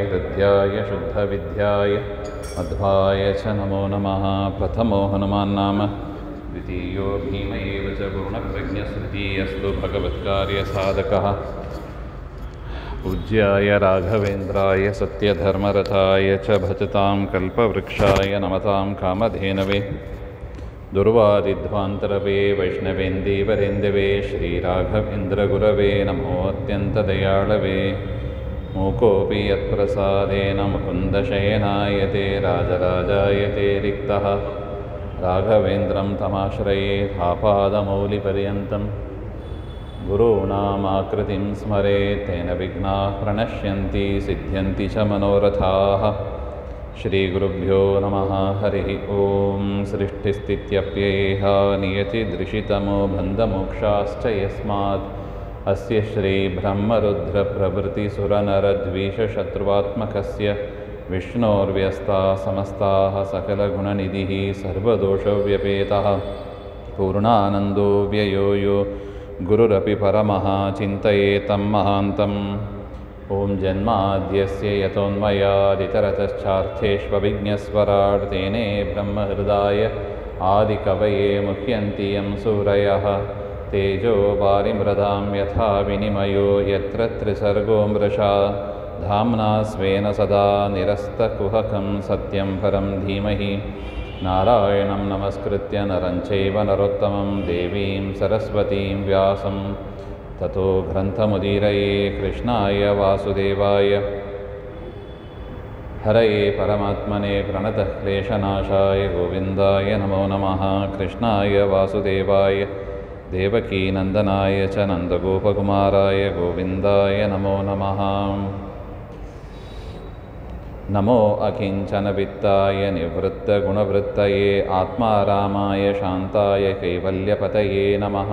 हृद्याय शुद्धविद्याय मध्वाय च नमो नमः। प्रथमो हनुमान् नाम, द्वितीयो भीम एव च गुणप्रज्ञस्तृतीयस्तु भगवत्कार्यसाधकः। पूज्याय राघवेन्द्राय सत्यधर्मरथाय च भजतां कल्पवृक्षाय नमतां कामधेनवे। दुर्वादिध्वान्तरवे वैष्णवेन्दीवरेन्दवे श्रीराघवेन्द्रगुरवे नमो अत्यन्तदयाळवे। मूकोऽपि यत्प्रसादेन मुकुन्दशयनायते राजराजायते रिक्तः। राघवेन्द्रं तमाश्रये आपादमौलिपर्यन्तं। गुरूणामाकृतिं स्मरेत् तेन विघ्नाः प्रणश्यन्ति सिद्ध्यन्ति च मनोरथाः। श्रीगुरुभ्यो नमः। हरिः ओं। सृष्टिस्थित्यप्ययेह नियतिदृशितमो बन्धमोक्षाश्च यस्मात् अस्य श्रीब्रह्मरुद्रप्रभृतिसुरनरद्वीषशत्रुवात्मकस्य विष्णोर्व्यस्ताः समस्ताः सकलगुणनिधिः सर्वदोषव्यपेतः पूर्णानन्दो व्ययो यो गुरुरपि परमः चिन्तयेतं महान्तम्। ॐ जन्माद्यस्य यतोन्मयादितरतश्चार्थेष्वभिज्ञस्वराट् तेने ब्रह्महृदाय आदिकवये मुह्यन्ति यं सूरयः। तेजो वारिमृदां यथा विनिमयो यत्र त्रिसर्गो मृषा धाम्ना स्वेन सदा निरस्तकुहकं सत्यं परं धीमहि। नारायणं नमस्कृत्य नरं चैव नरोत्तमं देवीं सरस्वतीं व्यासं ततो ग्रन्थमुदीरये। कृष्णाय वासुदेवाय हरये परमात्मने प्रणतः क्लेशनाशाय गोविन्दाय नमो नमः। कृष्णाय वासुदेवाय देवकीनन्दनाय च नन्दगोपकुमाराय गोविन्दाय नमो नमः। नमो अकिञ्चनवित्ताय निवृत्तगुणवृत्तये आत्मारामाय शान्ताय कैवल्यपतये नमः।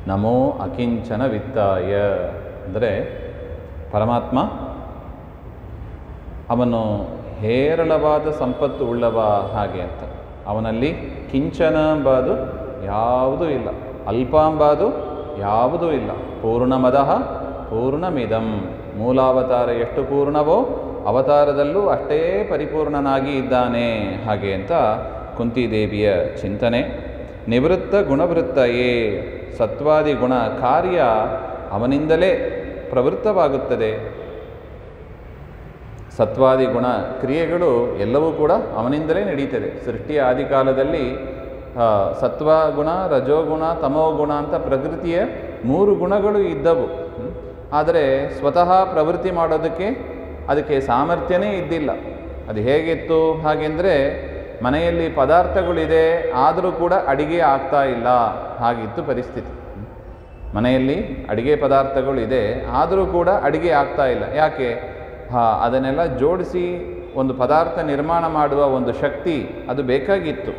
नमो अकिञ्चनवित्ताय ಅಂದರೆ ಪರಮಾತ್ಮ ಅವನು ಹೇರಳವಾದ ಸಂಪತ್ತು ಉಳ್ಳವ ಹಾಗೆ ಅಂತ. ಅವನಲ್ಲಿ ಕಿಂಚನ ಎಂಬುದು ಯಾವುದೂ ಇಲ್ಲ, ಅಲ್ಪ ಎಂಬುದು ಯಾವುದೂ ಇಲ್ಲ. ಪೂರ್ಣಮದಃ ಪೂರ್ಣಮಿದಂ. ಮೂಲಾವತಾರ ಎಷ್ಟು ಪೂರ್ಣವೋ ಅವತಾರದಲ್ಲೂ ಅಷ್ಟೇ ಪರಿಪೂರ್ಣನಾಗಿ ಇದ್ದಾನೆ ಹಾಗೆ ಅಂತ ಕುಂತಿದೇವಿಯ ಚಿಂತನೆ. ನಿವೃತ್ತ ಗುಣವೃತ್ತಯೇ, ಸತ್ವಾದಿ ಗುಣ ಕಾರ್ಯ ಅವನಿಂದಲೇ ಪ್ರವೃತ್ತವಾಗುತ್ತದೆ. ಸತ್ವಾದಿ ಗುಣ ಕ್ರಿಯೆಗಳು ಎಲ್ಲವೂ ಕೂಡ ಅವನಿಂದಲೇ ನಡೀತದೆ. ಸೃಷ್ಟಿಯ ಆದಿಕಾಲದಲ್ಲಿ ಸತ್ವಗುಣ, ರಜೋಗುಣ, ತಮೋಗುಣ ಅಂತ ಪ್ರಕೃತಿಯ 3 ಗುಣಗಳು ಇದ್ದವು. ಆದರೆ ಸ್ವತಃ ಪ್ರವೃತ್ತಿ ಮಾಡೋದಕ್ಕೆ ಅದಕ್ಕೆ ಸಾಮರ್ಥ್ಯನೇ ಇದ್ದಿಲ್ಲ. ಅದು ಹೇಗಿತ್ತು ಹಾಗೆಂದರೆ, ಮನೆಯಲ್ಲಿ ಪದಾರ್ಥಗಳಿದೆ ಆದರೂ ಕೂಡ ಅಡಿಗೆ ಆಗ್ತಾ ಇಲ್ಲ ಹಾಗಿತ್ತು ಪರಿಸ್ಥಿತಿ. ಮನೆಯಲ್ಲಿ ಅಡಿಗೆ ಪದಾರ್ಥಗಳಿದೆ ಆದರೂ ಕೂಡ ಅಡಿಗೆ ಆಗ್ತಾ ಇಲ್ಲ. ಯಾಕೆ? ಅದನ್ನೆಲ್ಲ ಜೋಡಿಸಿ ಒಂದು ಪದಾರ್ಥ ನಿರ್ಮಾಣ ಮಾಡುವ ಒಂದು ಶಕ್ತಿ ಅದು ಬೇಕಾಗಿತ್ತು.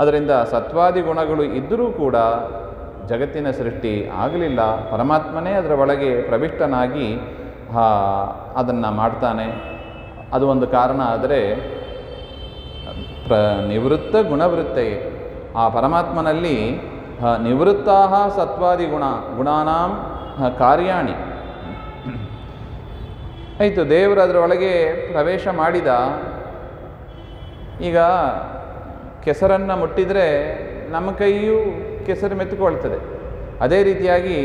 ಅದರಿಂದ ಸತ್ವಾದಿ ಗುಣಗಳು ಇದ್ದರೂ ಕೂಡ ಜಗತ್ತಿನ ಸೃಷ್ಟಿ ಆಗಲಿಲ್ಲ. ಪರಮಾತ್ಮನೇ ಅದರ ಒಳಗೆ ಪ್ರವಿಷ್ಟನಾಗಿ ಅದನ್ನು ಮಾಡ್ತಾನೆ. ಅದು ಒಂದು ಕಾರಣ. ಆದರೆ ನಿವೃತ್ತ ಗುಣವೃತ್ತಯೇ, ಆ ಪರಮಾತ್ಮನಲ್ಲಿ ನಿವೃತ್ತಾ ಸತ್ವಾದಿ ಗುಣಾನಾಂ ಕಾರ್ಯಾಣಿ. ಆಯಿತು, ದೇವರು ಅದರೊಳಗೆ ಪ್ರವೇಶ ಮಾಡಿದ. ಈಗ ಕೆಸರನ್ನು ಮುಟ್ಟಿದರೆ ನಮ್ಮ ಕೈಯೂ ಕೆಸರು ಮೆತ್ತುಕೊಳ್ತದೆ. ಅದೇ ರೀತಿಯಾಗಿ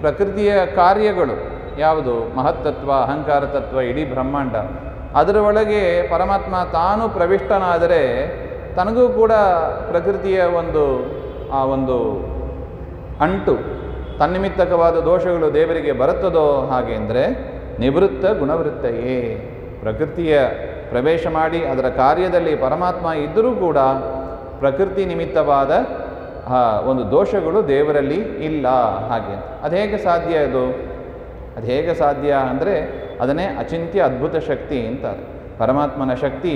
ಪ್ರಕೃತಿಯ ಕಾರ್ಯಗಳು ಯಾವುದು, ಮಹತ್ತತ್ವ, ಅಹಂಕಾರ ತತ್ವ, ಇಡೀ ಬ್ರಹ್ಮಾಂಡ, ಅದರ ಒಳಗೆ ಪರಮಾತ್ಮ ತಾನು ಪ್ರವಿಷ್ಟನಾದರೆ ತನಗೂ ಕೂಡ ಪ್ರಕೃತಿಯ ಒಂದು ಅಂಟು, ತನ್ನಿಮಿತ್ತಕವಾದ ದೋಷಗಳು ದೇವರಿಗೆ ಬರುತ್ತದೋ ಹಾಗೆ ಅಂದರೆ ನಿವೃತ್ತ ಗುಣವೃತ್ತಯೇ. ಪ್ರಕೃತಿಯ ಪ್ರವೇಶ ಮಾಡಿ ಅದರ ಕಾರ್ಯದಲ್ಲಿ ಪರಮಾತ್ಮ ಇದ್ದರೂ ಕೂಡ ಪ್ರಕೃತಿ ನಿಮಿತ್ತವಾದ ಒಂದು ದೋಷಗಳು ದೇವರಲ್ಲಿ ಇಲ್ಲ ಹಾಗೆ. ಅದು ಹೇಗೆ ಸಾಧ್ಯ? ಅದು ಹೇಗೆ ಸಾಧ್ಯ ಅಂದರೆ ಅದನ್ನೇ ಅಚಿಂತ್ಯ ಅದ್ಭುತ ಶಕ್ತಿ ಅಂತಾರೆ. ಪರಮಾತ್ಮನ ಶಕ್ತಿ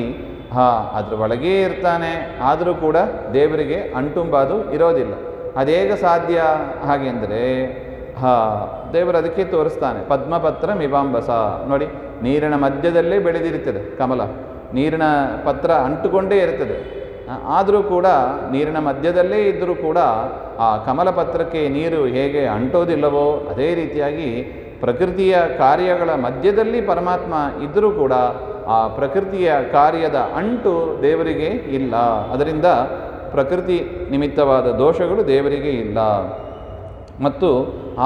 ಅದ್ರ ಒಳಗೇ ಇರ್ತಾನೆ, ಆದರೂ ಕೂಡ ದೇವರಿಗೆ ಅಂಟುಂಬಾದು ಇರೋದಿಲ್ಲ. ಅದು ಹೇಗೆ ಸಾಧ್ಯ ಹಾಗೆಂದರೆ ದೇವರು ಅದಕ್ಕೆ ತೋರಿಸ್ತಾನೆ. ಪದ್ಮಪತ್ರ ಮಿವಾಂಬಸ ನೋಡಿ, ನೀರಿನ ಮಧ್ಯದಲ್ಲೇ ಬೆಳೆದಿರ್ತದೆ ಕಮಲ. ನೀರಿನ ಪತ್ರ ಅಂಟುಕೊಂಡೇ ಇರ್ತದೆ, ಆದರೂ ಕೂಡ ನೀರಿನ ಮಧ್ಯದಲ್ಲೇ ಇದ್ದರೂ ಕೂಡ ಆ ಕಮಲಪತ್ರಕ್ಕೆ ನೀರು ಹೇಗೆ ಅಂಟೋದಿಲ್ಲವೋ ಅದೇ ರೀತಿಯಾಗಿ ಪ್ರಕೃತಿಯ ಕಾರ್ಯಗಳ ಮಧ್ಯದಲ್ಲಿ ಪರಮಾತ್ಮ ಇದ್ದರೂ ಕೂಡ ಆ ಪ್ರಕೃತಿಯ ಕಾರ್ಯದ ಅಂಟು ದೇವರಿಗೆ ಇಲ್ಲ. ಅದರಿಂದ ಪ್ರಕೃತಿ ನಿಮಿತ್ತವಾದ ದೋಷಗಳು ದೇವರಿಗೆ ಇಲ್ಲ. ಮತ್ತು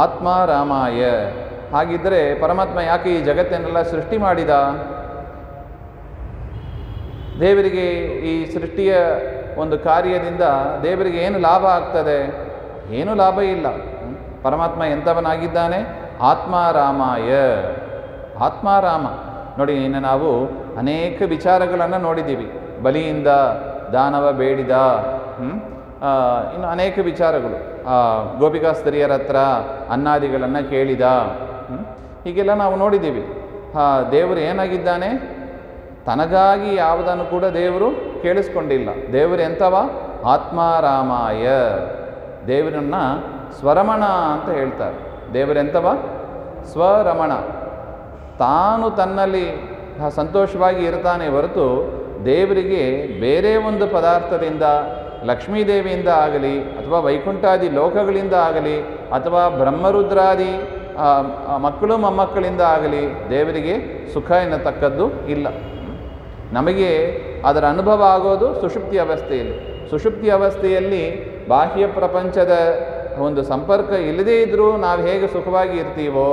ಆತ್ಮ ರಾಮಾಯ, ಹಾಗಿದ್ದರೆ ಪರಮಾತ್ಮ ಯಾಕೆ ಈ ಜಗತ್ತನ್ನೆಲ್ಲ ಸೃಷ್ಟಿ ಮಾಡಿದ? ದೇವರಿಗೆ ಈ ಸೃಷ್ಟಿಯ ಒಂದು ಕಾರ್ಯದಿಂದ ದೇವರಿಗೆ ಏನು ಲಾಭ ಆಗ್ತದೆ? ಏನೂ ಲಾಭ ಇಲ್ಲ. ಪರಮಾತ್ಮ ಎಂಥವನಾಗಿದ್ದಾನೆ? ಆತ್ಮಾರಾಮಾಯ, ಆತ್ಮಾರಾಮ. ನೋಡಿ, ಇನ್ನು ನಾವು ಅನೇಕ ವಿಚಾರಗಳನ್ನು ನೋಡಿದ್ದೀವಿ. ಬಲಿಯಿಂದ ದಾನವ ಬೇಡಿದ, ಇನ್ನು ಅನೇಕ ವಿಚಾರಗಳು. ಗೋಪಿಕಾ ಸ್ತ್ರೀಯರ ಹತ್ರ ಅನ್ನಾದಿಗಳನ್ನು ಕೇಳಿದ, ಹೀಗೆಲ್ಲ ನಾವು ನೋಡಿದ್ದೀವಿ. ದೇವರು ಏನಾಗಿದ್ದಾನೆ? ತನಗಾಗಿ ಯಾವುದನ್ನು ಕೂಡ ದೇವರು ಕೇಳಿಸ್ಕೊಂಡಿಲ್ಲ. ದೇವರು ಎಂಥವ? ಆತ್ಮಾರಾಮಾಯ. ದೇವರನ್ನು ಸ್ವರಮಣ ಅಂತ ಹೇಳ್ತಾರೆ. ದೇವರೆಂಥವ? ಸ್ವರಮಣ. ತಾನು ತನ್ನಲ್ಲಿ ಸಂತೋಷವಾಗಿ ಇರ್ತಾನೆ ಹೊರತು ದೇವರಿಗೆ ಬೇರೆ ಒಂದು ಪದಾರ್ಥದಿಂದ, ಲಕ್ಷ್ಮೀದೇವಿಯಿಂದ ಆಗಲಿ ಅಥವಾ ವೈಕುಂಠಾದಿ ಲೋಕಗಳಿಂದ ಆಗಲಿ ಅಥವಾ ಬ್ರಹ್ಮರುದ್ರಾದಿ ಮಕ್ಕಳು ಮೊಮ್ಮಕ್ಕಳಿಂದ ಆಗಲಿ ದೇವರಿಗೆ ಸುಖ ಎನ್ನತಕ್ಕದ್ದು ಇಲ್ಲ. ನಮಗೆ ಅದರ ಅನುಭವ ಆಗೋದು ಸುಷುಪ್ತಿ ಅವಸ್ಥೆಯಲ್ಲಿ. ಸುಷುಪ್ತಿ ಅವಸ್ಥೆಯಲ್ಲಿ ಬಾಹ್ಯ ಪ್ರಪಂಚದ ಒಂದು ಸಂಪರ್ಕ ಇಲ್ಲದೇ ಇದ್ದರೂ ನಾವು ಹೇಗೆ ಸುಖವಾಗಿ ಇರ್ತೀವೋ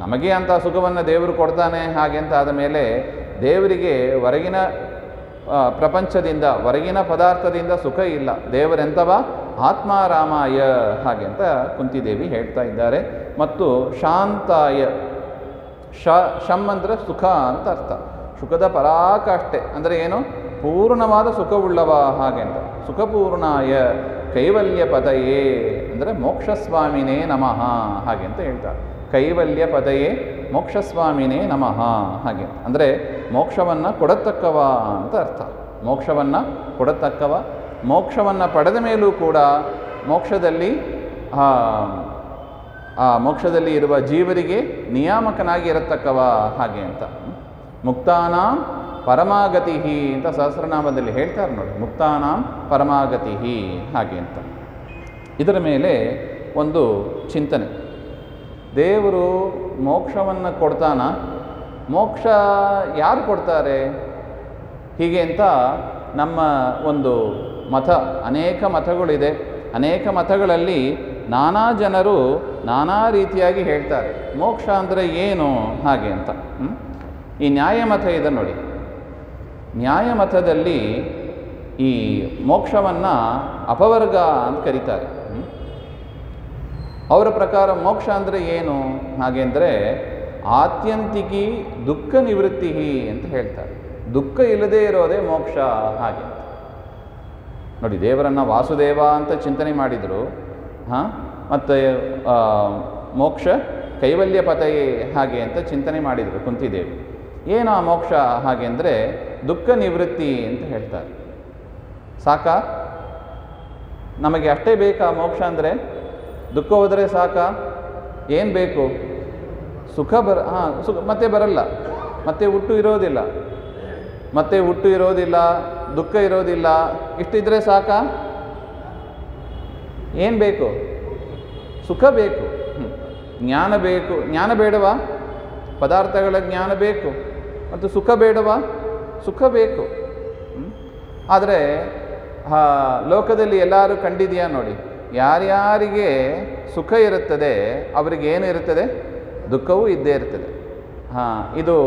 ನಮಗೆ ಅಂಥ ಸುಖವನ್ನು ದೇವರು ಕೊಡ್ತಾನೆ. ಹಾಗೆ ಅಂತ ಆದ ಮೇಲೆ ದೇವರಿಗೆ ಹೊರಗಿನ ಪ್ರಪಂಚದಿಂದ, ಹೊರಗಿನ ಪದಾರ್ಥದಿಂದ ಸುಖ ಇಲ್ಲ. ದೇವರೆಂಥವ? ಆತ್ಮಾರಾಮಾಯ. ಹಾಗೆ ಅಂತ ಕುಂತಿದೇವಿ ಹೇಳ್ತಾ ಇದ್ದಾರೆ. ಮತ್ತು ಶಾಂತಾಯ, ಶಮ್ ಅಂದರೆ ಸುಖ ಅಂತ ಅರ್ಥ. ಸುಖದ ಪರಾಕಾಷ್ಠೆ ಅಂದರೆ ಏನು? ಪೂರ್ಣವಾದ ಸುಖವುಳ್ಳವ. ಹಾಗೆ ಅಂತ ಸುಖಪೂರ್ಣಾಯ ಕೈವಲ್ಯ ಪದಯೇ ಅಂದರೆ ಮೋಕ್ಷಸ್ವಾಮಿನೇ ನಮಃ. ಹಾಗೆ ಅಂತ ಹೇಳ್ತಾರೆ. ಕೈವಲ್ಯ ಪದಯೇ ಮೋಕ್ಷಸ್ವಾಮಿನೇ ನಮಃ. ಹಾಗೆ ಅಂದರೆ ಮೋಕ್ಷವನ್ನು ಕೊಡತಕ್ಕವ ಅಂತ ಅರ್ಥ. ಮೋಕ್ಷವನ್ನು ಕೊಡತಕ್ಕವ. ಮೋಕ್ಷವನ್ನು ಪಡೆದ ಮೇಲೂ ಕೂಡ ಮೋಕ್ಷದಲ್ಲಿ ಮೋಕ್ಷದಲ್ಲಿ ಇರುವ ಜೀವರಿಗೆ ನಿಯಾಮಕನಾಗಿ ಇರತಕ್ಕವ. ಹಾಗೆ ಅಂತ ಮುಕ್ತಾನಾಂ ಪರಮಾಗತಿ ಅಂತ ಸಹಸ್ರನಾಮದಲ್ಲಿ ಹೇಳ್ತಾರೆ ನೋಡಿ. ಮುಕ್ತಾನಾಂ ಪರಮಾಗತಿ ಹಾಗೆ ಅಂತ. ಇದರ ಮೇಲೆ ಒಂದು ಚಿಂತನೆ. ದೇವರು ಮೋಕ್ಷವನ್ನು ಕೊಡ್ತಾನ? ಮೋಕ್ಷ ಯಾರು ಕೊಡ್ತಾರೆ? ಹೀಗೆ ಅಂತ ನಮ್ಮ ಒಂದು ಮತ, ಅನೇಕ ಮತಗಳಿದೆ. ಅನೇಕ ಮತಗಳಲ್ಲಿ ನಾನಾ ಜನರು ನಾನಾ ರೀತಿಯಾಗಿ ಹೇಳ್ತಾರೆ. ಮೋಕ್ಷ ಅಂದರೆ ಏನು? ಹಾಗೆ ಅಂತ. ಈ ನ್ಯಾಯಮತ ಇದೆ ನೋಡಿ. ನ್ಯಾಯಮತದಲ್ಲಿ ಈ ಮೋಕ್ಷವನ್ನು ಅಪವರ್ಗ ಅಂತ ಕರೀತಾರೆ. ಅವರ ಪ್ರಕಾರ ಮೋಕ್ಷ ಅಂದರೆ ಏನು? ಹಾಗೆ ಅಂದರೆ ಆತ್ಯಂತಿಕಿ ದುಃಖ ನಿವೃತ್ತಿ ಅಂತ ಹೇಳ್ತಾರೆ. ದುಃಖ ಇಲ್ಲದೇ ಇರೋದೇ ಮೋಕ್ಷ. ಹಾಗೆ ನೋಡಿ, ದೇವರನ್ನು ವಾಸುದೇವ ಅಂತ ಚಿಂತನೆ ಮಾಡಿದರು. ಮತ್ತು ಮೋಕ್ಷ ಕೈವಲ್ಯ ಪತಯೇ ಹಾಗೆ ಅಂತ ಚಿಂತನೆ ಮಾಡಿದರು ಕುಂತಿದೇವಿ. ಏನು ಆ ಮೋಕ್ಷ? ಹಾಗೆ ಅಂದರೆ ದುಃಖ ನಿವೃತ್ತಿ ಅಂತ ಹೇಳ್ತಾರೆ. ಸಾಕಾ? ನಮಗೆ ಅಷ್ಟೇ ಬೇಕಾ ಮೋಕ್ಷ ಅಂದರೆ? ದುಃಖ ಹೋದರೆ ಸಾಕಾ? ಏನು ಬೇಕು? ಸುಖ ಸುಖ ಮತ್ತೆ ಬರಲ್ಲ, ಮತ್ತೆ ಹುಟ್ಟು ಇರೋದಿಲ್ಲ, ಮತ್ತೆ ಹುಟ್ಟು ಇರೋದಿಲ್ಲ, ದುಃಖ ಇರೋದಿಲ್ಲ. ಇಷ್ಟಿದ್ರೆ ಸಾಕಾ? ಏನು ಬೇಕು? ಸುಖ ಬೇಕು, ಜ್ಞಾನ ಬೇಕು. ಜ್ಞಾನ ಬೇಡವಾ? ಪದಾರ್ಥಗಳ ಜ್ಞಾನ ಬೇಕು. ಮತ್ತು ಸುಖ ಬೇಡವಾ? ಸುಖ ಬೇಕು. ಆದರೆ ಲೋಕದಲ್ಲಿ ಎಲ್ಲರೂ ಕಂಡಿದೆಯಾ ನೋಡಿ, ಯಾರ್ಯಾರಿಗೆ ಸುಖ ಇರುತ್ತದೆ ಅವರಿಗೆ ಏನು ಇರುತ್ತದೆ? ದುಃಖವೂ ಇದ್ದೇ ಇರ್ತದೆ. ಇದು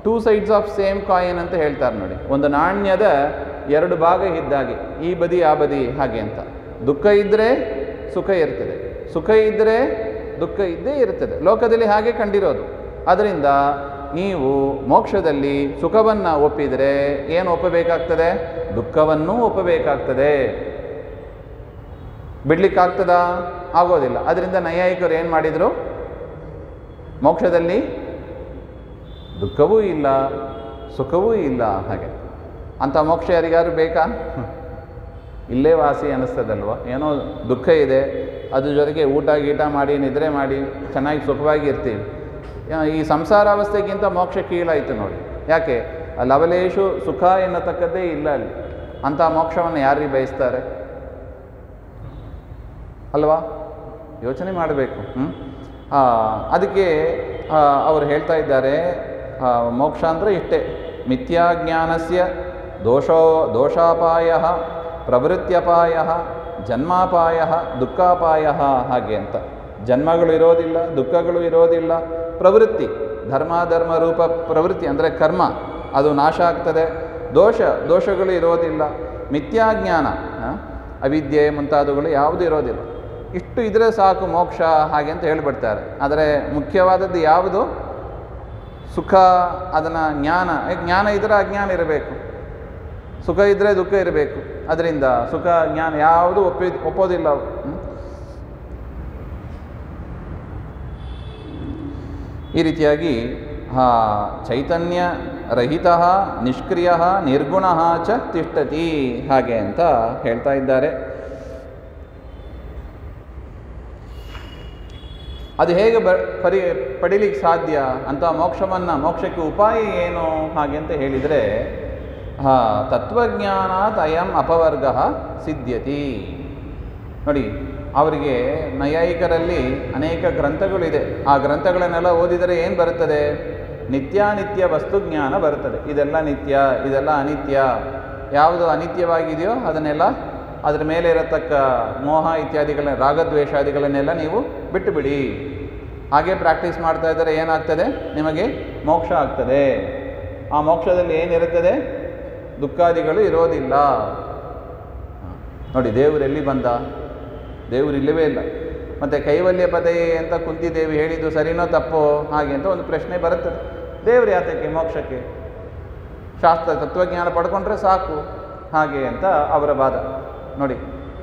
two sides of same coin ಅಂತ ಹೇಳ್ತಾರೆ ನೋಡಿ. ಒಂದು ನಾಣ್ಯದ ಎರಡು ಭಾಗ ಇದ್ದಾಗೆ, ಈ ಬದಿ ಆ ಬದಿ ಹಾಗೆ ಅಂತ. ದುಃಖ ಇದ್ದರೆ ಸುಖ ಇರ್ತದೆ, ಸುಖ ಇದ್ದರೆ ದುಃಖ ಇದ್ದೇ ಇರ್ತದೆ. ಲೋಕದಲ್ಲಿ ಹಾಗೆ ಕಂಡಿರೋದು. ಅದರಿಂದ ನೀವು ಮೋಕ್ಷದಲ್ಲಿ ಸುಖವನ್ನು ಒಪ್ಪಿದರೆ ಏನು ಒಪ್ಪಬೇಕಾಗ್ತದೆ? ದುಃಖವನ್ನೂ ಒಪ್ಪಬೇಕಾಗ್ತದೆ. ಬಿಡ್ಲಿಕ್ಕಾಗ್ತದಾ? ಆಗೋದಿಲ್ಲ. ಅದರಿಂದ ನೈಯಾಯಿಕರು ಏನು ಮಾಡಿದರು? ಮೋಕ್ಷದಲ್ಲಿ ದುಃಖವೂ ಇಲ್ಲ, ಸುಖವೂ ಇಲ್ಲ. ಹಾಗೆ ಅಂಥ ಮೋಕ್ಷ ಯಾರಿಗಾರು ಬೇಕಾ? ಇಲ್ಲೇ ವಾಸಿ ಅನ್ನಿಸ್ತದಲ್ವ? ಏನೋ ದುಃಖ ಇದೆ, ಅದ್ರ ಜೊತೆಗೆ ಊಟ ಗೀಟ ಮಾಡಿ ನಿದ್ರೆ ಮಾಡಿ ಚೆನ್ನಾಗಿ ಸುಖವಾಗಿ ಇರ್ತೀವಿ. ಈ ಸಂಸಾರಾವಸ್ಥೆಗಿಂತ ಮೋಕ್ಷ ಕೀಳಾಯಿತು ನೋಡಿ. ಯಾಕೆ? ಲವಲೇಶು ಸುಖ ಎನ್ನತಕ್ಕದ್ದೇ ಇಲ್ಲ ಅಲ್ಲಿ. ಅಂಥ ಮೋಕ್ಷವನ್ನು ಯಾರಿಗೆ ಬಯಸ್ತಾರೆ ಅಲ್ವಾ? ಯೋಚನೆ ಮಾಡಬೇಕು. ಅದಕ್ಕೆ ಅವರು ಹೇಳ್ತಾ ಇದ್ದಾರೆ, ಮೋಕ್ಷ ಅಂದರೆ ಇಷ್ಟೇ, ಮಿಥ್ಯಾಜ್ಞಾನಸ್ಯ ದೋಷಾಪಾಯ, ಪ್ರವೃತ್ತ್ಯಪಾಯ, ಜನ್ಮಾಪಾಯ, ದುಃಖಾಪಾಯ, ಹಾಗೆ ಅಂತ. ಜನ್ಮಗಳು ಇರೋದಿಲ್ಲ, ದುಃಖಗಳು ಇರೋದಿಲ್ಲ, ಪ್ರವೃತ್ತಿ ಧರ್ಮ ರೂಪ ಪ್ರವೃತ್ತಿ ಅಂದರೆ ಕರ್ಮ ಅದು ನಾಶ ಆಗ್ತದೆ, ದೋಷಗಳು ಇರೋದಿಲ್ಲ, ಮಿಥ್ಯಾಜ್ಞಾನ ಅವಿದ್ಯೆ ಮುಂತಾದವುಗಳು ಯಾವುದೂ ಇರೋದಿಲ್ಲ. ಇಷ್ಟು ಇದ್ರೆ ಸಾಕು ಮೋಕ್ಷ ಹಾಗೆ ಅಂತ ಹೇಳಿಬಿಡ್ತಾರೆ. ಆದರೆ ಮುಖ್ಯವಾದದ್ದು ಯಾವುದು? ಸುಖ, ಅದನ್ನು ಜ್ಞಾನ ಇದ್ದರೆ ಅಜ್ಞಾನ ಇರಬೇಕು, ಸುಖ ಇದ್ದರೆ ದುಃಖ ಇರಬೇಕು. ಅದರಿಂದ ಸುಖ ಜ್ಞಾನ ಯಾವುದು ಒಪ್ಪೋದಿಲ್ಲ. ಈ ರೀತಿಯಾಗಿ ಚೈತನ್ಯ ರಹಿತ ನಿಷ್ಕ್ರಿಯ ನಿರ್ಗುಣ ಚ ತಿಷ್ಠತಿ ಹಾಗೆ ಅಂತ ಹೇಳ್ತಾ ಇದ್ದಾರೆ. ಅದು ಹೇಗೆ ಪಡೀಲಿಕ್ಕೆ ಸಾಧ್ಯ ಅಂತ ಮೋಕ್ಷಕ್ಕೆ ಉಪಾಯ ಏನು ಹಾಗೆ ಅಂತ ಹೇಳಿದರೆ, ತತ್ವಜ್ಞಾನಾತ್ ಅಯಂ ಅಪವರ್ಗ ಸಿದ್ಧ್ಯತಿ. ನೋಡಿ, ಅವರಿಗೆ ನೈಯಾಯಿಕರಲ್ಲಿ ಅನೇಕ ಗ್ರಂಥಗಳಿದೆ. ಆ ಗ್ರಂಥಗಳನ್ನೆಲ್ಲ ಓದಿದರೆ ಏನು ಬರುತ್ತದೆ? ನಿತ್ಯಾನಿತ್ಯ ವಸ್ತುಜ್ಞಾನ ಬರುತ್ತದೆ. ಇದೆಲ್ಲ ನಿತ್ಯ, ಇದೆಲ್ಲ ಅನಿತ್ಯ. ಯಾವುದು ಅನಿತ್ಯವಾಗಿದೆಯೋ ಅದನ್ನೆಲ್ಲ, ಅದರ ಮೇಲೆ ಇರತಕ್ಕ ಮೋಹ ಇತ್ಯಾದಿಗಳನ್ನ, ರಾಗದ್ವೇಷಾದಿಗಳನ್ನೆಲ್ಲ ನೀವು ಬಿಟ್ಟು ಬಿಡಿ. ಹಾಗೆ ಪ್ರಾಕ್ಟೀಸ್ ಮಾಡ್ತಾ ಇದ್ದರೆ ಏನಾಗ್ತದೆ? ನಿಮಗೆ ಮೋಕ್ಷ ಆಗ್ತದೆ. ಆ ಮೋಕ್ಷದಲ್ಲಿ ಏನಿರುತ್ತದೆ? ದುಃಖಾದಿಗಳು ಇರೋದಿಲ್ಲ. ನೋಡಿ, ದೇವರೆಲ್ಲಿ ಬಂದ? ದೇವರು ಇಲ್ಲವೇ ಇಲ್ಲ. ಮತ್ತು ಕೈವಲ್ಯ ಪದಯೇ ಅಂತ ಕುಂತಿದೇವಿ ಹೇಳಿದ್ದು ಸರಿನೋ ತಪ್ಪೋ ಹಾಗೆ ಅಂತ ಒಂದು ಪ್ರಶ್ನೆ ಬರುತ್ತದೆ. ದೇವರು ಯಾತಕ್ಕೆ ಮೋಕ್ಷಕ್ಕೆ? ಶಾಸ್ತ್ರ ತತ್ವಜ್ಞಾನ ಪಡ್ಕೊಂಡ್ರೆ ಸಾಕು ಹಾಗೆ ಅಂತ ಅವರ ವಾದ. ನೋಡಿ,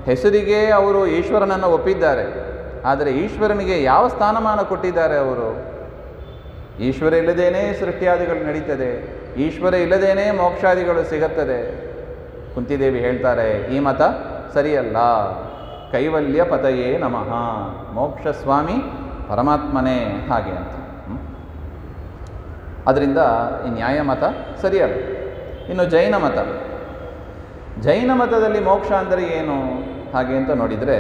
ಹೆಸರಿಗೆ ಅವರು ಈಶ್ವರನನ್ನು ಒಪ್ಪಿದ್ದಾರೆ, ಆದರೆ ಈಶ್ವರನಿಗೆ ಯಾವ ಸ್ಥಾನಮಾನ ಕೊಟ್ಟಿದ್ದಾರೆ ಅವರು? ಈಶ್ವರ ಇಲ್ಲದೇನೇ ಸೃಷ್ಟಿಯಾದಿಗಳು ನಡೀತದೆ, ಈಶ್ವರ ಇಲ್ಲದೇನೇ ಮೋಕ್ಷಾದಿಗಳು ಸಿಗುತ್ತದೆ. ಕುಂತಿದೇವಿ ಹೇಳ್ತಾರೆ, ಈ ಮತ ಸರಿಯಲ್ಲ. ಕೈವಲ್ಯ ಪತಯೇ ನಮಃ, ಮೋಕ್ಷ ಸ್ವಾಮಿ ಪರಮಾತ್ಮನೇ ಹಾಗೆ ಅಂತ. ಅದರಿಂದ ಈ ನ್ಯಾಯ ಮತ ಸರಿಯಲ್ಲ. ಇನ್ನು ಜೈನ ಮತದಲ್ಲಿ ಮೋಕ್ಷ ಅಂದರೆ ಏನು ಹಾಗೆ ಅಂತ ನೋಡಿದರೆ,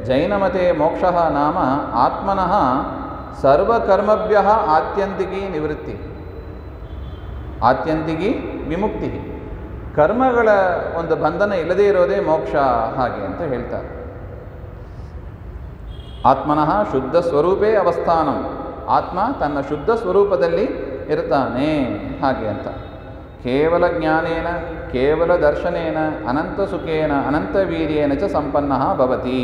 ಜೈನಮತೆ ಮೋಕ್ಷ ನಾಮ ಆತ್ಮನಃ ಸರ್ವಕರ್ಮಭ್ಯ ಆತ್ಯಂತಿಕಿ ನಿವೃತ್ತಿ, ಆತ್ಯಂತಿಕಿ ವಿಮುಕ್ತಿ. ಕರ್ಮಗಳ ಒಂದು ಬಂಧನ ಇಲ್ಲದೇ ಇರೋದೇ ಮೋಕ್ಷ ಹಾಗೆ ಅಂತ ಹೇಳ್ತಾರೆ. ಆತ್ಮನಃ ಶುದ್ಧ ಸ್ವರೂಪೇ ಅವಸ್ಥಾನಂ, ಆತ್ಮ ತನ್ನ ಶುದ್ಧ ಸ್ವರೂಪದಲ್ಲಿ ಇರ್ತಾನೆ ಹಾಗೆ ಅಂತ. ಕೇವಲ ಜ್ಞಾನೇನ ಕೇವಲ ದರ್ಶನೇನ ಅನಂತ ಸುಖೇನ ಅನಂತ ವೀರ್ಯೇನ ಚ ಸಂಪನ್ನಃ ಭವತಿ.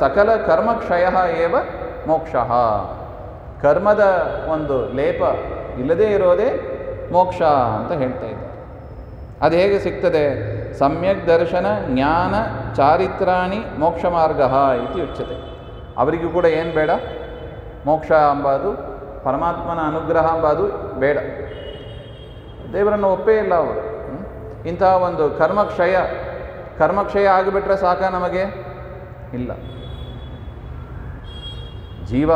ಸಕಲ ಕರ್ಮಕ್ಷಯ ಏವ ಮೋಕ್ಷಃ. ಕರ್ಮದ ಒಂದು ಲೇಪ ಇಲ್ಲದೇ ಇರೋದೇ ಮೋಕ್ಷ ಅಂತ ಹೇಳ್ತಾ ಇದ್ದಾರೆ. ಅದು ಹೇಗೆ ಸಿಗ್ತದೆ? ಸಮ್ಯಕ್ ದರ್ಶನ ಜ್ಞಾನ ಚಾರಿತ್ರಾಣಿ ಮೋಕ್ಷ ಮಾರ್ಗ ಇತಿ ಉಚ್ಯತೆ. ಅವರಿಗೂ ಕೂಡ ಏನು ಬೇಡ? ಮೋಕ್ಷ ಅಂಬಾದು, ಪರಮಾತ್ಮನ ಅನುಗ್ರಹ ಅಂಬಾದು ಬೇಡ. ದೇವರನ್ನು ಒಪ್ಪೇ ಇಲ್ಲ ಅವರು. ಇಂಥ ಒಂದು ಕರ್ಮಕ್ಷಯ ಆಗಿಬಿಟ್ರೆ ಸಾಕ ನಮಗೆ? ಇಲ್ಲ. ಜೀವ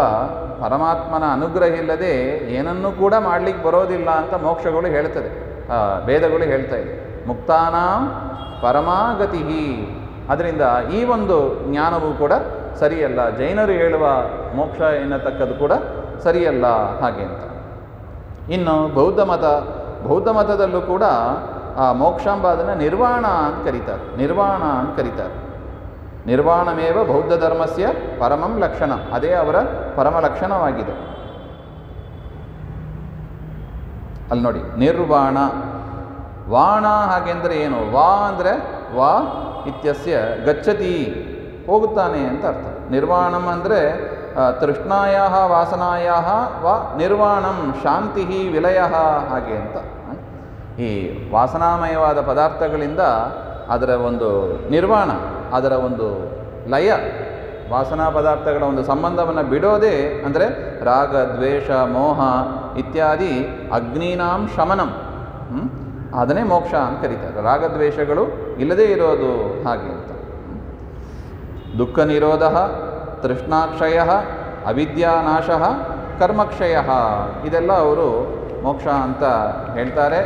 ಪರಮಾತ್ಮನ ಅನುಗ್ರಹ ಇಲ್ಲದೆ ಏನನ್ನೂ ಕೂಡ ಮಾಡಲಿಕ್ಕೆ ಬರೋದಿಲ್ಲ ಅಂತ ಮೋಕ್ಷಗಳು ಹೇಳ್ತದೆ, ವೇದಗಳು ಹೇಳ್ತಾ ಇದೆ. ಮುಕ್ತಾನಾಂ ಪರಮಾಗತಿ. ಅದರಿಂದ ಈ ಒಂದು ಜ್ಞಾನವೂ ಕೂಡ ಸರಿಯಲ್ಲ. ಜೈನರು ಹೇಳುವ ಮೋಕ್ಷ ಎನ್ನತಕ್ಕದ್ದು ಕೂಡ ಸರಿಯಲ್ಲ ಹಾಗೆ ಅಂತ. ಇನ್ನು ಬೌದ್ಧ ಮತದಲ್ಲೂ ಕೂಡ ಮೋಕ್ಷ ಎಂಬ ಅದನ್ನು ನಿರ್ವಾಣ ಅಂತ ಕರೀತಾರೆ. ನಿರ್ವಾಣಮೇವ ಬೌದ್ಧ ಧರ್ಮಸ್ಯ ಪರಮಂ ಲಕ್ಷಣ, ಅದೇ ಅವರ ಪರಮ ಲಕ್ಷಣವಾಗಿದೆ. ಅಲ್ಲಿ ನೋಡಿ, ನಿರ್ವಾಣ. ವಾಣ ಹಾಗೆಂದರೆ ಏನು? ವಾ ಅಂದರೆ ವಾ ಇತ್ಯಸ್ಯ ಗಚ್ಚತಿ, ಹೋಗುತ್ತಾನೆ ಅಂತ ಅರ್ಥ. ನಿರ್ವಾಣಂ ಅಂದರೆ ತೃಷ್ಣಾಯ ವಾಸನಾಯ ವಾ ನಿರ್ವಾಣಂ ಶಾಂತಿ ವಿಲಯ ಹಾಗೆ ಅಂತ. ಈ ವಾಸನಾಮಯವಾದ ಪದಾರ್ಥಗಳಿಂದ ಅದರ ಒಂದು ನಿರ್ವಾಣ, ಅದರ ಒಂದು ಲಯ, ವಾಸನಾ ಪದಾರ್ಥಗಳ ಒಂದು ಸಂಬಂಧವನ್ನು ಬಿಡೋದೇ ಅಂದರೆ ರಾಗ ದ್ವೇಷ ಮೋಹ ಇತ್ಯಾದಿ ಅಗ್ನೀನಾಂ ಶಮನಂ, ಅದನ್ನೇ ಮೋಕ್ಷ ಅಂತ ಕರೀತಾರೆ. ರಾಗದ್ವೇಷಗಳು ಇಲ್ಲದೇ ಇರೋದು ಹಾಗೆ ಅಂತ. ದುಃಖ ನಿರೋಧ, ತೃಷ್ಣಾಕ್ಷಯ, ಅವಿದ್ಯಾನಾಶ, ಕರ್ಮಕ್ಷಯ, ಇದೆಲ್ಲ ಅವರು ಮೋಕ್ಷ ಅಂತ ಹೇಳ್ತಾರೆ.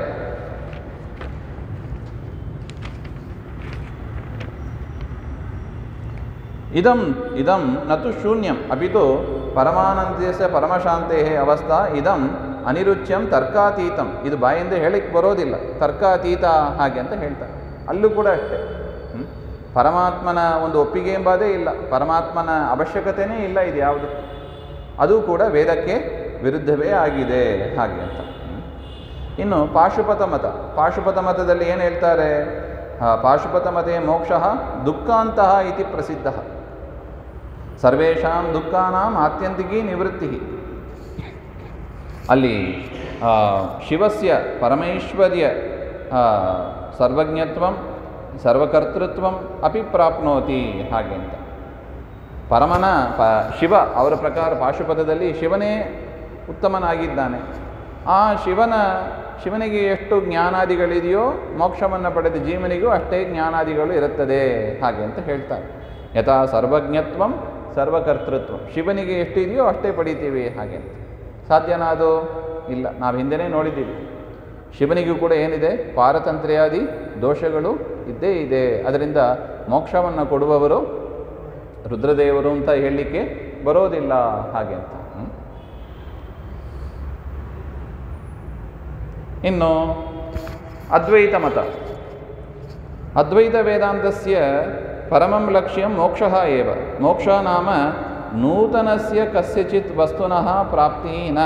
ಇದಂ ಇದಂ ನತು ಶೂನ್ಯಂ ಅಪಿತು ಪರಮಾನಂದಸ್ಯ ಪರಮಶಾಂತೇಃ ಅವಸ್ಥಾ ಇದಂ ಅನಿರುಚ್ಯಂ ತರ್ಕಾತೀತಂ. ಇದು ಬಾಯಿಂದ ಹೇಳಿಕ್ಕೆ ಬರೋದಿಲ್ಲ, ತರ್ಕಾತೀತ ಹಾಗೆ ಅಂತ ಹೇಳ್ತಾರೆ. ಅಲ್ಲೂ ಕೂಡ ಅಷ್ಟೇ, ಪರಮಾತ್ಮನ ಒಂದು ಒಪ್ಪಿಗೆ ಎಂಬುದೇ ಇಲ್ಲ, ಪರಮಾತ್ಮನ ಅವಶ್ಯಕತೆಯೇ ಇಲ್ಲ ಇದು ಯಾವುದು. ಅದು ಕೂಡ ವೇದಕ್ಕೆ ವಿರುದ್ಧವೇ ಆಗಿದೆ ಹಾಗೆ ಅಂತ. ಇನ್ನು ಪಾಶುಪತ ಮತ, ಪಾಶುಪತ ಮತದಲ್ಲಿ ಏನು ಹೇಳ್ತಾರೆ? ಪಾಶುಪತ ಮತೆ ಮೋಕ್ಷ ದುಃಖಾಂತಹ ಇತಿ ಪ್ರಸಿದ್ಧ. ಸರ್ವೇಷಾಂ ದುಃಖಾನಾಂ ಆತ್ಯಂತಿಕೀ ನಿವೃತ್ತಿ. ಅಲ್ಲಿ ಶಿವಸ್ಯ ಪರಮೇಶ್ವರ್ಯ ಸರ್ವಜ್ಞತ್ವಂ ಸರ್ವಕರ್ತೃತ್ವಂ ಅಪಿ ಪ್ರಾಪ್ನೋತಿ ಹಾಗೆ ಅಂತ. ಪರಮನ ಶಿವ ಅವರ ಪ್ರಕಾರ ಪಾಶುಪತದಲ್ಲಿ ಶಿವನೇ ಉತ್ತಮನಾಗಿದ್ದಾನೆ. ಆ ಶಿವನಿಗೆ ಎಷ್ಟು ಜ್ಞಾನಾದಿಗಳಿದೆಯೋ ಮೋಕ್ಷವನ್ನು ಪಡೆದ ಜೀವನಿಗೂ ಅಷ್ಟೇ ಜ್ಞಾನಾದಿಗಳು ಇರುತ್ತದೆ ಹಾಗೆ ಅಂತ ಹೇಳ್ತಾರೆ. ಯಥಾ ಸರ್ವಜ್ಞತ್ವಂ ಸರ್ವಕರ್ತೃತ್ವಂ, ಶಿವನಿಗೆ ಎಷ್ಟು ಇದೆಯೋ ಅಷ್ಟೇ ಪಡಿತೀವಿ ಹಾಗೆ ಅಂತ. ಸಾಧ್ಯನಾ ಅದು? ಇಲ್ಲ. ನಾವು ಹಿಂದೆನೇ ನೋಡಿದ್ದೀವಿ, ಶಿವನಿಗೂ ಕೂಡ ಏನಿದೆ, ಪಾರತಂತ್ರ್ಯಾದಿ ದೋಷಗಳು ಇದ್ದೇ ಇದೆ. ಅದರಿಂದ ಮೋಕ್ಷವನ್ನು ಕೊಡುವವರು ರುದ್ರದೇವರು ಅಂತ ಹೇಳಲಿಕ್ಕೆ ಬರೋದಿಲ್ಲ ಹಾಗೆ ಅಂತ. ಇನ್ನು ಅದ್ವೈತ ಮತ, ಅದ್ವೈತ ವೇದಾಂತಸ್ಯ ಪರಮಂ ಲಕ್ಷ್ಯಂ ಮೋಕ್ಷಃ ಏವ. ಮೋಕ್ಷ ನಾಮ ನೂತನಸ್ಯ ಕಸ್ಯಚಿತ್ ವಸ್ತುನಃ ಪ್ರಾಪ್ತಿ ನ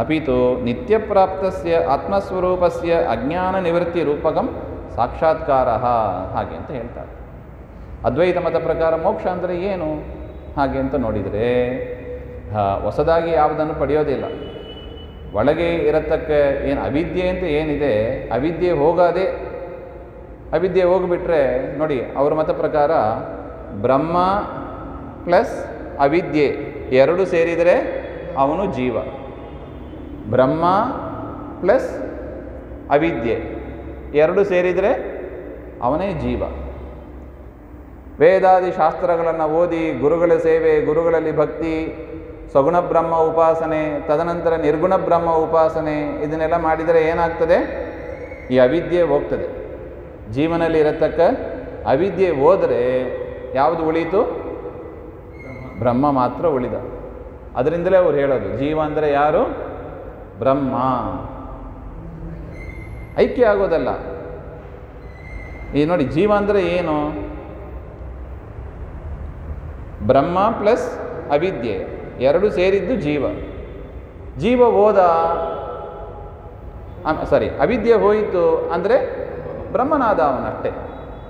ಅಪಿತು ನಿತ್ಯಪ್ರಾಪ್ತಸ್ಯ ಆತ್ಮಸ್ವರೂಪಸ್ಯ ಅಜ್ಞಾನ ನಿವೃತ್ತಿ ರೂಪಕಂ ಸಾಕ್ಷಾತ್ಕಾರ ಹಾಗೆ ಅಂತ ಹೇಳ್ತಾರೆ. ಅದ್ವೈತ ಮತ ಪ್ರಕಾರ ಮೋಕ್ಷ ಅಂದರೆ ಏನು ಹಾಗೆ ಅಂತ ನೋಡಿದರೆ, ಹೊಸದಾಗಿ ಯಾವುದನ್ನು ಪಡೆಯೋದಿಲ್ಲ. ಒಳಗೆ ಇರತಕ್ಕ ಏನು ಅವಿದ್ಯೆ ಅಂತ ಏನಿದೆ, ಅವಿದ್ಯೆ ಹೋಗದೆ, ಅವಿದ್ಯೆ ಹೋಗಿಬಿಟ್ರೆ ನೋಡಿ, ಅವರ ಮತ ಪ್ರಕಾರ ಬ್ರಹ್ಮ ಪ್ಲಸ್ ಅವಿದ್ಯೆ ಎರಡು ಸೇರಿದರೆ ಅವನು ಜೀವ. ಬ್ರಹ್ಮ ಪ್ಲಸ್ ಅವಿದ್ಯೆ ಎರಡು ಸೇರಿದರೆ ಅವನೇ ಜೀವ. ವೇದಾದಿ ಶಾಸ್ತ್ರಗಳನ್ನು ಓದಿ, ಗುರುಗಳ ಸೇವೆ, ಗುರುಗಳಲ್ಲಿ ಭಕ್ತಿ, ಸಗುಣ ಬ್ರಹ್ಮ ಉಪಾಸನೆ, ತದನಂತರ ನಿರ್ಗುಣ ಬ್ರಹ್ಮ ಉಪಾಸನೆ, ಇದನ್ನೆಲ್ಲ ಮಾಡಿದರೆ ಏನಾಗ್ತದೆ? ಈ ಅವಿದ್ಯೆ ಹೋಗ್ತದೆ. ಜೀವನದಲ್ಲಿ ಇರತಕ್ಕ ಅವಿದ್ಯೆ ಹೋದರೆ ಯಾವುದು ಉಳೀತು? ಬ್ರಹ್ಮ ಮಾತ್ರ ಉಳಿದ. ಅದರಿಂದಲೇ ಅವ್ರು ಹೇಳೋದು ಜೀವ ಅಂದರೆ ಯಾರು? ಬ್ರಹ್ಮ. ಐಕ್ಯ ಆಗೋದಲ್ಲ. ಈ ನೋಡಿ, ಜೀವ ಅಂದರೆ ಏನು? ಬ್ರಹ್ಮ ಪ್ಲಸ್ ಅವಿದ್ಯೆ ಎರಡು ಸೇರಿದ್ದು ಜೀವ. ಜೀವ ಹೋದ, ಅವಿದ್ಯೆ ಹೋಯಿತು ಅಂದರೆ ಬ್ರಹ್ಮನಾದ ಅವನಷ್ಟೇ.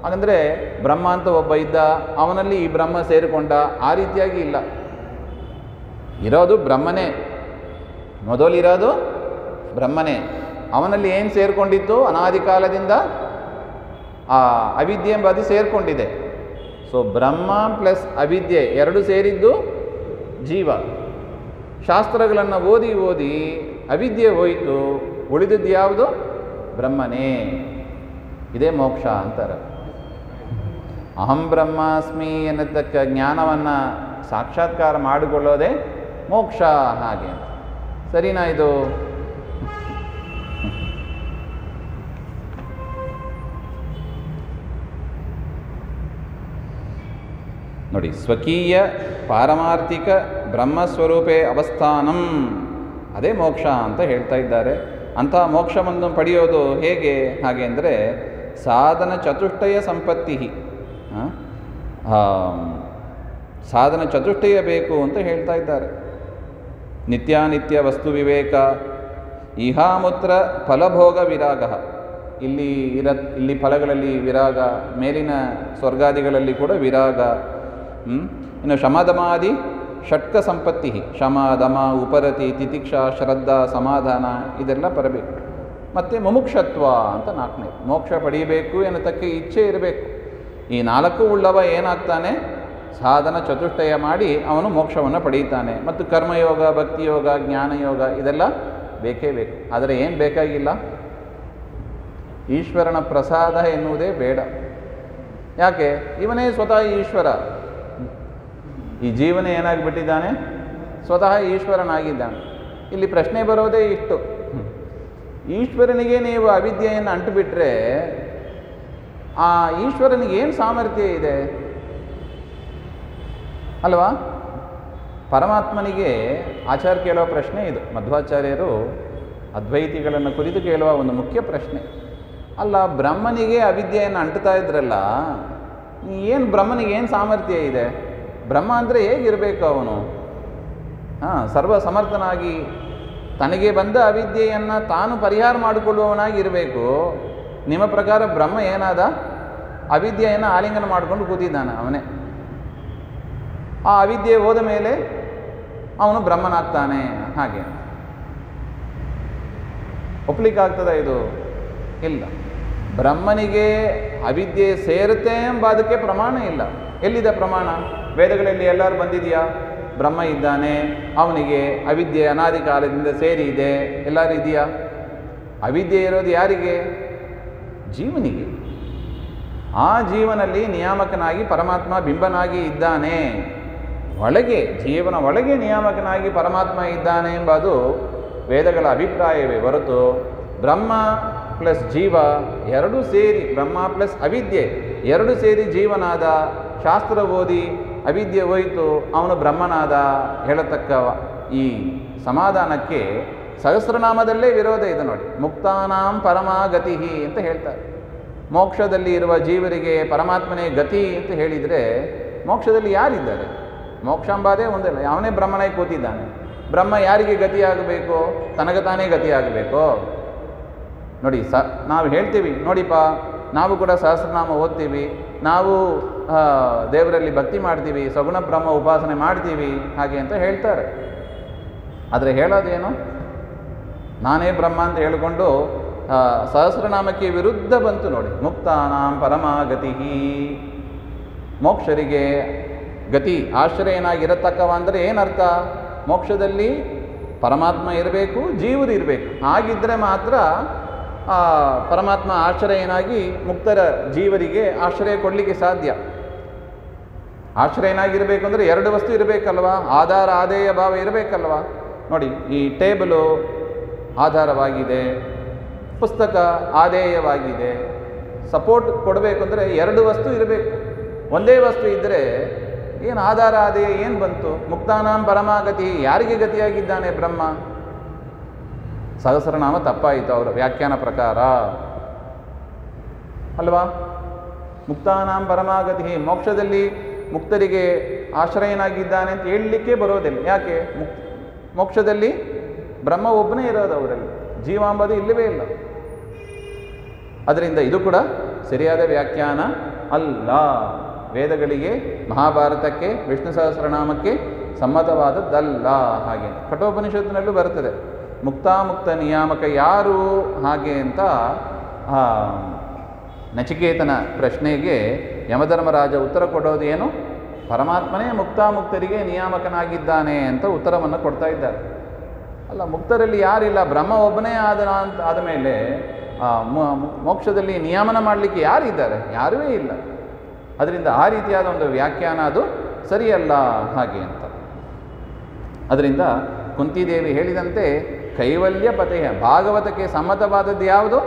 ಹಾಗಂದರೆ ಬ್ರಹ್ಮ ಅಂತ ಒಬ್ಬ ಇದ್ದ, ಅವನಲ್ಲಿ ಈ ಬ್ರಹ್ಮ ಸೇರಿಕೊಂಡ, ಆ ರೀತಿಯಾಗಿ ಇಲ್ಲ. ಇರೋದು ಬ್ರಹ್ಮನೇ, ಮೊದಲಿರೋದು ಬ್ರಹ್ಮನೇ. ಅವನಲ್ಲಿ ಏನು ಸೇರಿಕೊಂಡಿತ್ತು? ಅನಾದಿ ಕಾಲದಿಂದ ಆ ಅವಿದ್ಯೆ ಎಂಬ ಅದು ಸೇರಿಕೊಂಡಿದೆ. ಸೊ ಬ್ರಹ್ಮ ಪ್ಲಸ್ ಅವಿದ್ಯೆ ಎರಡು ಸೇರಿದ್ದು ಜೀವ. ಶಾಸ್ತ್ರಗಳನ್ನು ಓದಿ ಓದಿ ಅವಿದ್ಯೆ ಹೋಯಿತು, ಉಳಿದದ್ದು ಯಾವುದು? ಬ್ರಹ್ಮನೇ. ಇದೇ ಮೋಕ್ಷ ಅಂತಾರೆ. ಅಹಂ ಬ್ರಹ್ಮಾಸ್ಮಿ ಎನ್ನತಕ್ಕ ಜ್ಞಾನವನ್ನು ಸಾಕ್ಷಾತ್ಕಾರ ಮಾಡಿಕೊಳ್ಳೋದೇ ಮೋಕ್ಷ ಹಾಗೆ. ಸರಿನಾ ಇದು? ನೋಡಿ, ಸ್ವಕೀಯ ಪಾರಮಾರ್ಥಿಕ ಬ್ರಹ್ಮಸ್ವರೂಪೇ ಅವಸ್ಥಾನಂ, ಅದೇ ಮೋಕ್ಷ ಅಂತ ಹೇಳ್ತಾ ಇದ್ದಾರೆ. ಅಂತಹ ಮೋಕ್ಷವನ್ನು ಪಡೆಯೋದು ಹೇಗೆ ಹಾಗೆ ಅಂದರೆ ಸಾಧನ ಚತುಷ್ಟಯ ಸಂಪತ್ತಿ. ಸಾಧನ ಚತುಷ್ಟಯ ಬೇಕು ಅಂತ ಹೇಳ್ತಾ ಇದ್ದಾರೆ. ನಿತ್ಯಾನಿತ್ಯ ವಸ್ತು ವಿವೇಕ, ಇಹಾಮೂತ್ರ ಫಲಭೋಗ ವಿರಾಗ. ಇಲ್ಲಿ ಫಲಗಳಲ್ಲಿ ವಿರಾಗ, ಮೇಲಿನ ಸ್ವರ್ಗಾದಿಗಳಲ್ಲಿ ಕೂಡ ವಿರಾಗ. ಇನ್ನು ಶಮದಮಾದಿ ಷಟ್ಕ ಸಂಪತ್ತಿ, ಶಮ ದಮ ಉಪರತಿ ತಿತಿಕ್ಷಾ ಶ್ರದ್ಧಾ ಸಮಾಧಾನ ಇದೆಲ್ಲ ಬರಬೇಕು. ಮತ್ತು ಮುಮುಕ್ಷತ್ವ ಅಂತ ನಾಲ್ಕನೇ, ಮೋಕ್ಷ ಪಡೆಯಬೇಕು ಎನ್ನತಕ್ಕ ಇಚ್ಛೆ ಇರಬೇಕು. ಈ ನಾಲ್ಕು ಉಳ್ಳವ ಏನಾಗ್ತಾನೆ? ಸಾಧನ ಚತುಷ್ಟಯ ಮಾಡಿ ಅವನು ಮೋಕ್ಷವನ್ನು ಪಡೆಯುತ್ತಾನೆ. ಮತ್ತು ಕರ್ಮಯೋಗ, ಭಕ್ತಿಯೋಗ, ಜ್ಞಾನಯೋಗ ಇದೆಲ್ಲ ಬೇಕೇ ಬೇಕು. ಆದರೆ ಏನು ಬೇಕಾಗಿಲ್ಲ? ಈಶ್ವರನ ಪ್ರಸಾದ ಎನ್ನುವುದೇ ಬೇಡ. ಯಾಕೆ? ಇವನೇ ಸ್ವತಃ ಈಶ್ವರ. ಈ ಜೀವನ ಏನಾಗಿಬಿಟ್ಟಿದ್ದಾನೆ? ಸ್ವತಃ ಈಶ್ವರನಾಗಿದ್ದಾನೆ. ಇಲ್ಲಿ ಪ್ರಶ್ನೆ ಬರೋದೇ ಇಷ್ಟು, ಈಶ್ವರನಿಗೆ ನೀವು ಅವಿದ್ಯೆಯನ್ನು ಅಂಟುಬಿಟ್ರೆ ಆ ಈಶ್ವರನಿಗೆ ಏನು ಸಾಮರ್ಥ್ಯ ಇದೆ? ಅಲ್ವಾ? ಪರಮಾತ್ಮನಿಗೆ ಆಚಾರ್ಯ ಕೇಳುವ ಪ್ರಶ್ನೆ ಇದು. ಮಧ್ವಾಚಾರ್ಯರು ಅದ್ವೈತಿಗಳನ್ನು ಕುರಿತು ಕೇಳುವ ಒಂದು ಮುಖ್ಯ ಪ್ರಶ್ನೆ. ಅಲ್ಲ, ಬ್ರಹ್ಮನಿಗೆ ಅವಿದ್ಯೆಯನ್ನು ಅಂಟುತ್ತಾ ಇದ್ರಲ್ಲ, ಏನು ಬ್ರಹ್ಮನಿಗೆ ಏನು ಸಾಮರ್ಥ್ಯ ಇದೆ? ಬ್ರಹ್ಮ ಅಂದರೆ ಹೇಗಿರಬೇಕು ಅವನು? ಸರ್ವ ಸಮರ್ಥನಾಗಿ ತನಗೆ ಬಂದ ಅವಿದ್ಯೆಯನ್ನು ತಾನು ಪರಿಹಾರ ಮಾಡಿಕೊಳ್ಳುವವನಾಗಿ ಇರಬೇಕು. ನಿಮ್ಮ ಪ್ರಕಾರ ಬ್ರಹ್ಮ ಏನಾದ? ಅವಿದ್ಯೆಯನ್ನು ಆಲಿಂಗನ ಮಾಡಿಕೊಂಡು ಕೂತಿದ್ದಾನೆ ಅವನೇ. ಆ ಅವಿದ್ಯೆ ಹೋದ ಮೇಲೆ ಅವನು ಬ್ರಹ್ಮನಾಗ್ತಾನೆ. ಹಾಗೆ ಒಪ್ಲಿಕ್ಕಾಗ್ತದ ಇದು? ಇಲ್ಲ. ಬ್ರಹ್ಮನಿಗೆ ಅವಿದ್ಯೆ ಸೇರುತ್ತೆ ಎಂಬುದಕ್ಕೆ ಪ್ರಮಾಣ ಇಲ್ಲ. ಎಲ್ಲಿದೆ ಪ್ರಮಾಣ? ವೇದಗಳಲ್ಲಿ ಎಲ್ಲರೂ ಬಂದಿದೆಯಾ? ಬ್ರಹ್ಮ ಇದ್ದಾನೆ, ಅವನಿಗೆ ಅವಿದ್ಯೆ ಅನಾದಿ ಕಾಲದಿಂದ ಸೇರಿ ಇದೆ, ಎಲ್ಲರೂ ಇದೆಯಾ? ಅವಿದ್ಯೆ ಇರೋದು ಯಾರಿಗೆ? ಜೀವನಿಗೆ. ಆ ಜೀವನಲ್ಲಿ ನಿಯಾಮಕನಾಗಿ ಪರಮಾತ್ಮ ಬಿಂಬನಾಗಿ ಇದ್ದಾನೆ. ಒಳಗೆ, ಜೀವನ ಒಳಗೆ ನಿಯಾಮಕನಾಗಿ ಪರಮಾತ್ಮ ಇದ್ದಾನೆ ಎಂಬುದು ವೇದಗಳ ಅಭಿಪ್ರಾಯವೇ ಹೊರತು ಬ್ರಹ್ಮ ಪ್ಲಸ್ ಜೀವ ಎರಡೂ ಸೇರಿ, ಬ್ರಹ್ಮ ಪ್ಲಸ್ ಅವಿದ್ಯೆ ಎರಡು ಸೇರಿ ಜೀವನಾದ, ಶಾಸ್ತ್ರ ಓದಿ ಅವಿದ್ಯೆ ಹೋಯಿತು ಅವನು ಬ್ರಹ್ಮನಾದ ಹೇಳತಕ್ಕ ಈ ಸಮಾಧಾನಕ್ಕೆ ಸಹಸ್ರನಾಮದಲ್ಲೇ ವಿರೋಧ ಇದೆ ನೋಡಿ. ಮುಕ್ತಾನಾಂ ಪರಮಾಗತಿ ಅಂತ ಹೇಳ್ತಾರೆ. ಮೋಕ್ಷದಲ್ಲಿ ಇರುವ ಜೀವರಿಗೆ ಪರಮಾತ್ಮನೇ ಗತಿ ಅಂತ ಹೇಳಿದರೆ ಮೋಕ್ಷದಲ್ಲಿ ಯಾರಿದ್ದಾರೆ? ಮೋಕ್ಷಾಂಬಾದೇ ಒಂದಿಲ್ಲ, ಅವನೇ ಬ್ರಹ್ಮನಾಗಿ ಕೂತಿದ್ದಾನೆ. ಬ್ರಹ್ಮ ಯಾರಿಗೆ ಗತಿಯಾಗಬೇಕು? ತನಗೆ ತಾನೇ ಗತಿಯಾಗಬೇಕು. ನೋಡಿ, ನಾವು ಹೇಳ್ತೀವಿ ನೋಡಿಪ್ಪ, ನಾವು ಕೂಡ ಸಹಸ್ರನಾಮ ಓದ್ತೀವಿ, ನಾವು ದೇವರಲ್ಲಿ ಭಕ್ತಿ ಮಾಡ್ತೀವಿ, ಸಗುಣ ಬ್ರಹ್ಮ ಉಪಾಸನೆ ಮಾಡ್ತೀವಿ ಹಾಗೆ ಅಂತ ಹೇಳ್ತಾರೆ. ಆದರೆ ಹೇಳೋದೇನು? ನಾನೇ ಬ್ರಹ್ಮ ಅಂತ ಹೇಳಿಕೊಂಡು ಸಹಸ್ರನಾಮಕ್ಕೆ ವಿರುದ್ಧ ಬಂತು ನೋಡಿ. ಮುಕ್ತಾನಾಂ ಪರಮಾಗತಿ, ಮೋಕ್ಷರಿಗೆ ಗತಿ ಆಶ್ರಯನಾಗಿರತಕ್ಕವ ಅಂದರೆ ಏನರ್ಥ? ಮೋಕ್ಷದಲ್ಲಿ ಪರಮಾತ್ಮ ಇರಬೇಕು, ಜೀವರು ಇರಬೇಕು. ಹಾಗಿದ್ದರೆ ಮಾತ್ರ ಪರಮಾತ್ಮ ಆಶ್ರಯನಾಗಿ ಮುಕ್ತರ ಜೀವರಿಗೆ ಆಶ್ರಯ ಕೊಡಲಿಕ್ಕೆ ಸಾಧ್ಯ. ಆಶ್ರಯನಾಗಿರಬೇಕು ಅಂದರೆ ಎರಡು ವಸ್ತು ಇರಬೇಕಲ್ವ? ಆಧಾರ ಆಧೇಯ ಭಾವ ಇರಬೇಕಲ್ವ? ನೋಡಿ, ಈ ಟೇಬಲು ಆಧಾರವಾಗಿದೆ, ಪುಸ್ತಕ ಆಧೇಯವಾಗಿದೆ. ಸಪೋರ್ಟ್ ಕೊಡಬೇಕು ಅಂದರೆ ಎರಡು ವಸ್ತು ಇರಬೇಕು. ಒಂದೇ ವಸ್ತು ಇದ್ದರೆ ಏನು ಆಧಾರ ಆಧೇಯ ಏನು ಬಂತು? ಮುಕ್ತಾನಾಂ ಪರಮಾಗತಿ, ಯಾರಿಗೆ ಗತಿಯಾಗಿದ್ದಾನೆ ಬ್ರಹ್ಮ? ಸಹಸ್ರನಾಮ ತಪ್ಪಾಯಿತು ಅವರ ವ್ಯಾಖ್ಯಾನ ಪ್ರಕಾರ ಅಲ್ವಾ? ಮುಕ್ತಾನಾಂ ಪರಮಾಗತಿ, ಮೋಕ್ಷದಲ್ಲಿ ಮುಕ್ತರಿಗೆ ಆಶ್ರಯನಾಗಿದ್ದಾನೆ ಅಂತ ಹೇಳಲಿಕ್ಕೆ ಬರೋದಿಲ್ಲ. ಯಾಕೆ? ಮೋಕ್ಷದಲ್ಲಿ ಬ್ರಹ್ಮ ಒಬ್ಬನೇ ಇರೋದು, ಅವರಲ್ಲಿ ಜೀವಾಂಬದು ಇಲ್ಲವೇ ಇಲ್ಲ. ಅದರಿಂದ ಇದು ಕೂಡ ಸರಿಯಾದ ವ್ಯಾಖ್ಯಾನ ಅಲ್ಲ. ವೇದಗಳಿಗೆ, ಮಹಾಭಾರತಕ್ಕೆ, ವಿಷ್ಣು ಸಹಸ್ರನಾಮಕ್ಕೆ ಸಮ್ಮತವಾದದ್ದಲ್ಲ. ಹಾಗೆ ಕಠೋಪನಿಷತ್ತಿನಲ್ಲೂ ಬರುತ್ತದೆ, ಮುಕ್ತಾಮುಕ್ತ ನಿಯಾಮಕ ಯಾರು ಹಾಗೆ ಅಂತ ನಚಿಕೇತನ ಪ್ರಶ್ನೆಗೆ ಯಮಧರ್ಮರಾಜ ಉತ್ತರ ಕೊಡೋದು ಏನು? ಪರಮಾತ್ಮನೇ ಮುಕ್ತಾಮುಕ್ತರಿಗೆ ನಿಯಾಮಕನಾಗಿದ್ದಾನೆ ಅಂತ ಉತ್ತರವನ್ನು ಕೊಡ್ತಾ ಇದ್ದಾರೆ. ಅಲ್ಲ, ಮುಕ್ತರಲ್ಲಿ ಯಾರಿಲ್ಲ, ಬ್ರಹ್ಮ ಒಬ್ಬನೇ ಆದ ಮೇಲೆ ಮೋಕ್ಷದಲ್ಲಿ ನಿಯಾಮನ ಮಾಡಲಿಕ್ಕೆ ಯಾರಿದ್ದಾರೆ? ಯಾರೂ ಇಲ್ಲ. ಅದರಿಂದ ಆ ರೀತಿಯಾದ ಒಂದು ವ್ಯಾಖ್ಯಾನ ಅದು ಸರಿಯಲ್ಲ ಹಾಗೆ ಅಂತ. ಅದರಿಂದ ಕುಂತಿದೇವಿ ಹೇಳಿದಂತೆ ಕೈವಲ್ಯ ಪತೆಯ ಭಾಗವತಕ್ಕೆ ಸಮ್ಮತವಾದದ್ದು ಯಾವುದು?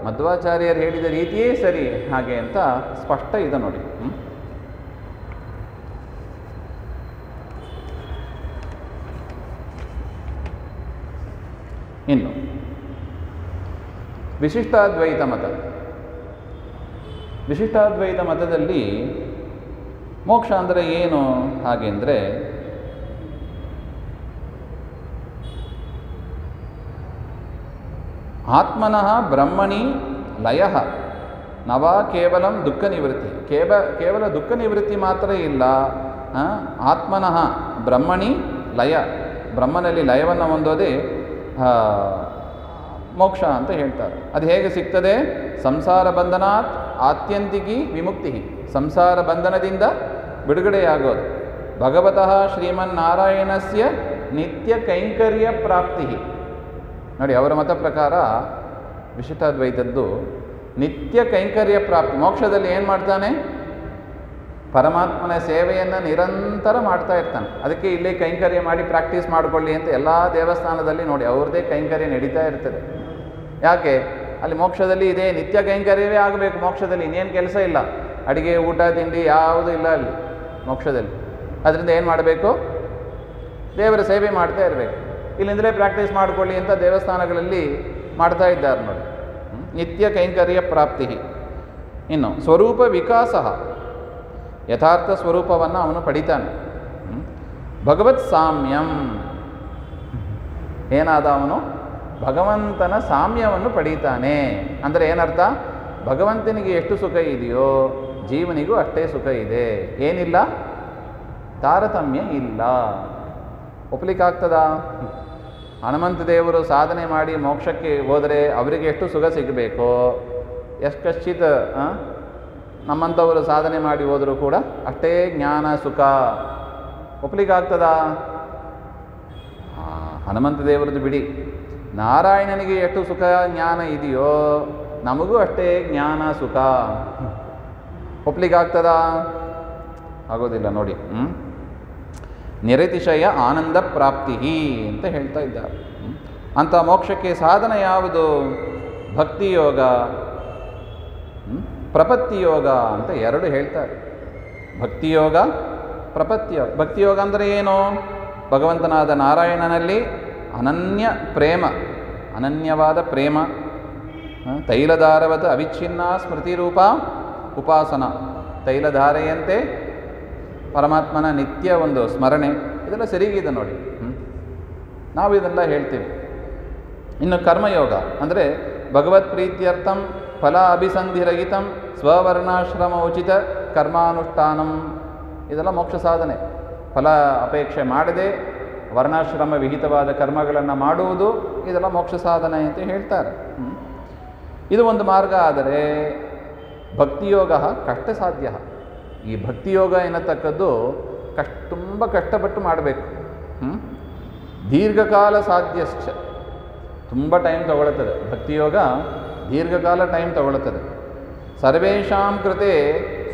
ಮಧ್ವಾಚಾರ್ಯರು ಹೇಳಿದ ರೀತಿಯೇ ಸರಿ ಹಾಗೆ ಅಂತ ಸ್ಪಷ್ಟ ಇದೆ ನೋಡಿ. ಇನ್ನು ವಿಶಿಷ್ಟಾದ್ವೈತ ಮತ. ವಿಶಿಷ್ಟಾದ್ವೈತ ಮತದಲ್ಲಿ ಮೋಕ್ಷ ಅಂದರೆ ಏನು ಹಾಗೆಂದರೆ, ಆತ್ಮನಃ ಬ್ರಹ್ಮಣಿ ಲಯ ನವ ಕೇವಲಂ ದುಃಖ ನಿವೃತ್ತಿ. ಕೇವಲ ದುಃಖ ನಿವೃತ್ತಿ ಮಾತ್ರ ಇಲ್ಲ, ಆತ್ಮನಃ ಬ್ರಹ್ಮಣಿ ಲಯ, ಬ್ರಹ್ಮನಲ್ಲಿ ಲಯವನ್ನು ಹೊಂದೋದೇ ಮೋಕ್ಷ ಅಂತ ಹೇಳ್ತಾರೆ. ಅದು ಹೇಗೆ ಸಿಗ್ತದೆ? ಸಂಸಾರ ಬಂಧನಾತ್ ಆತ್ಯಂತಿಕಿ ವಿಮುಕ್ತಿ, ಸಂಸಾರ ಬಂಧನದಿಂದ ಬಿಡುಗಡೆಯಾಗೋದು. ಭಗವತಃ ಶ್ರೀಮನ್ನಾರಾಯಣಸ್ಯ ನಿತ್ಯ ಕೈಂಕರ್ಯ ಪ್ರಾಪ್ತಿ. ನೋಡಿ, ಅವರ ಮತ ಪ್ರಕಾರ ವಿಶಿಷ್ಟಾದ್ವೈತದ್ದು ನಿತ್ಯ ಕೈಂಕರ್ಯ ಪ್ರಾಪ್ತಿ. ಮೋಕ್ಷದಲ್ಲಿ ಏನು ಮಾಡ್ತಾನೆ? ಪರಮಾತ್ಮನ ಸೇವೆಯನ್ನು ನಿರಂತರ ಮಾಡ್ತಾ ಇರ್ತಾನೆ. ಅದಕ್ಕೆ ಇಲ್ಲೇ ಕೈಂಕರ್ಯ ಮಾಡಿ ಪ್ರಾಕ್ಟೀಸ್ ಮಾಡಿಕೊಳ್ಳಿ ಅಂತ ಎಲ್ಲ ದೇವಸ್ಥಾನದಲ್ಲಿ ನೋಡಿ ಅವ್ರದ್ದೇ ಕೈಂಕರ್ಯ ನಡೀತಾ ಇರ್ತದೆ. ಯಾಕೆ? ಅಲ್ಲಿ ಮೋಕ್ಷದಲ್ಲಿ ಇದೆ ನಿತ್ಯ ಕೈಂಕರ್ಯವೇ ಆಗಬೇಕು. ಮೋಕ್ಷದಲ್ಲಿ ಇನ್ನೇನು ಕೆಲಸ ಇಲ್ಲ, ಅಡಿಗೆ ಊಟ ತಿಂಡಿ ಯಾವುದೂ ಇಲ್ಲ ಅಲ್ಲಿ ಮೋಕ್ಷದಲ್ಲಿ. ಅದರಿಂದ ಏನು ಮಾಡಬೇಕು? ದೇವರ ಸೇವೆ ಮಾಡ್ತಾ ಇರಬೇಕು. ಇಲ್ಲಿಂದಲೇ ಪ್ರಾಕ್ಟೀಸ್ ಮಾಡಿಕೊಳ್ಳಿ ಅಂತ ದೇವಸ್ಥಾನಗಳಲ್ಲಿ ಮಾಡ್ತಾ ಇದ್ದಾರೆ ನೋಡಿ. ನಿತ್ಯ ಕೈಂಕರ್ಯ ಪ್ರಾಪ್ತಿ. ಇನ್ನು ಸ್ವರೂಪ ವಿಕಾಸ, ಯಥಾರ್ಥ ಸ್ವರೂಪವನ್ನು ಅವನು ಪಡಿತಾನೆ. ಭಗವತ್ ಸಾಮ್ಯಂ, ಏನಾದ ಅವನು ಭಗವಂತನ ಸಾಮ್ಯವನ್ನು ಪಡೀತಾನೆ. ಅಂದರೆ ಏನರ್ಥ? ಭಗವಂತನಿಗೆ ಎಷ್ಟು ಸುಖ ಇದೆಯೋ ಜೀವನಿಗೂ ಅಷ್ಟೇ ಸುಖ ಇದೆ, ಏನಿಲ್ಲ, ತಾರತಮ್ಯ ಇಲ್ಲ. ಒಪ್ಲಿಕ್ಕಾಗ್ತದಾ? ಹನುಮಂತ ದೇವರು ಸಾಧನೆ ಮಾಡಿ ಮೋಕ್ಷಕ್ಕೆ ಹೋದರೆ ಅವರಿಗೆ ಎಷ್ಟು ಸುಖ ಸಿಗಬೇಕೋ, ಎಷ್ಟು ಕಶ್ಚಿತ್ ನಮ್ಮಂಥವರು ಸಾಧನೆ ಮಾಡಿ ಹೋದರೂ ಕೂಡ ಅಷ್ಟೇ ಜ್ಞಾನ ಸುಖ. ಒಪ್ಲಿಕ್ಕಾಗ್ತದಾ? ಹನುಮಂತ ದೇವರದ್ದು ಬಿಡಿ, ನಾರಾಯಣನಿಗೆ ಎಷ್ಟು ಸುಖ ಜ್ಞಾನ ಇದೆಯೋ ನಮಗೂ ಅಷ್ಟೇ ಜ್ಞಾನ ಸುಖ. ಒಪ್ಲಿಕ್ಕಾಗ್ತದಾ? ಆಗೋದಿಲ್ಲ ನೋಡಿ. ನಿರತಿಶಯ ಆನಂದ ಪ್ರಾಪ್ತಿ ಅಂತ ಹೇಳ್ತಾ ಇದ್ದಾರೆ. ಅಂಥ ಮೋಕ್ಷಕ್ಕೆ ಸಾಧನ ಯಾವುದು? ಭಕ್ತಿಯೋಗ, ಪ್ರಪತ್ತಿಯೋಗ ಅಂತ ಎರಡು ಹೇಳ್ತಾರೆ. ಭಕ್ತಿಯೋಗ, ಪ್ರಪತ್ತಿಯೋಗ. ಭಕ್ತಿಯೋಗ ಅಂದರೆ ಏನು? ಭಗವಂತನಾದ ನಾರಾಯಣನಲ್ಲಿ ಅನನ್ಯ ಪ್ರೇಮ, ಅನನ್ಯವಾದ ಪ್ರೇಮ, ತೈಲಧಾರವತ ಅವಿಚ್ಛಿನ್ನ ಸ್ಮೃತಿರೂಪ ಉಪಾಸನ. ತೈಲಧಾರೆಯಂತೆ ಪರಮಾತ್ಮನ ನಿತ್ಯ ಒಂದು ಸ್ಮರಣೆ, ಇದೆಲ್ಲ ಸರಿಗಿದೆ ನೋಡಿ. ನಾವು ಇದೆಲ್ಲ ಹೇಳ್ತೀವಿ. ಇನ್ನು ಕರ್ಮಯೋಗ ಅಂದರೆ ಭಗವತ್ ಪ್ರೀತ್ಯರ್ಥಂ ಫಲ ಅಭಿಸಂಧಿರಹಿತಂ ಸ್ವವರ್ಣಾಶ್ರಮ ಉಚಿತ ಕರ್ಮಾನುಷ್ಠಾನಂ. ಇದೆಲ್ಲ ಮೋಕ್ಷ ಸಾಧನೆ. ಫಲ ಅಪೇಕ್ಷೆ ಮಾಡದೆ ವರ್ಣಾಶ್ರಮ ವಿಹಿತವಾದ ಕರ್ಮಗಳನ್ನು ಮಾಡುವುದು, ಇದೆಲ್ಲ ಮೋಕ್ಷ ಸಾಧನೆ ಅಂತ ಹೇಳ್ತಾರೆ. ಇದು ಒಂದು ಮಾರ್ಗ. ಆದರೆ ಭಕ್ತಿಯೋಗ ಕಷ್ಟ ಸಾಧ್ಯ. ಈ ಭಕ್ತಿಯೋಗ ಎನ್ನತಕ್ಕದ್ದು ತುಂಬ ಕಷ್ಟಪಟ್ಟು ಮಾಡಬೇಕು. ದೀರ್ಘಕಾಲ ಸಾಧ್ಯಶ್ಚ, ತುಂಬ ಟೈಮ್ ತಗೊಳ್ಳುತ್ತದೆ. ಭಕ್ತಿಯೋಗ ದೀರ್ಘಕಾಲ ಟೈಮ್ ತಗೊಳ್ಳುತ್ತದೆ. ಸರ್ವೇಷಾಂ ಕೃತೆ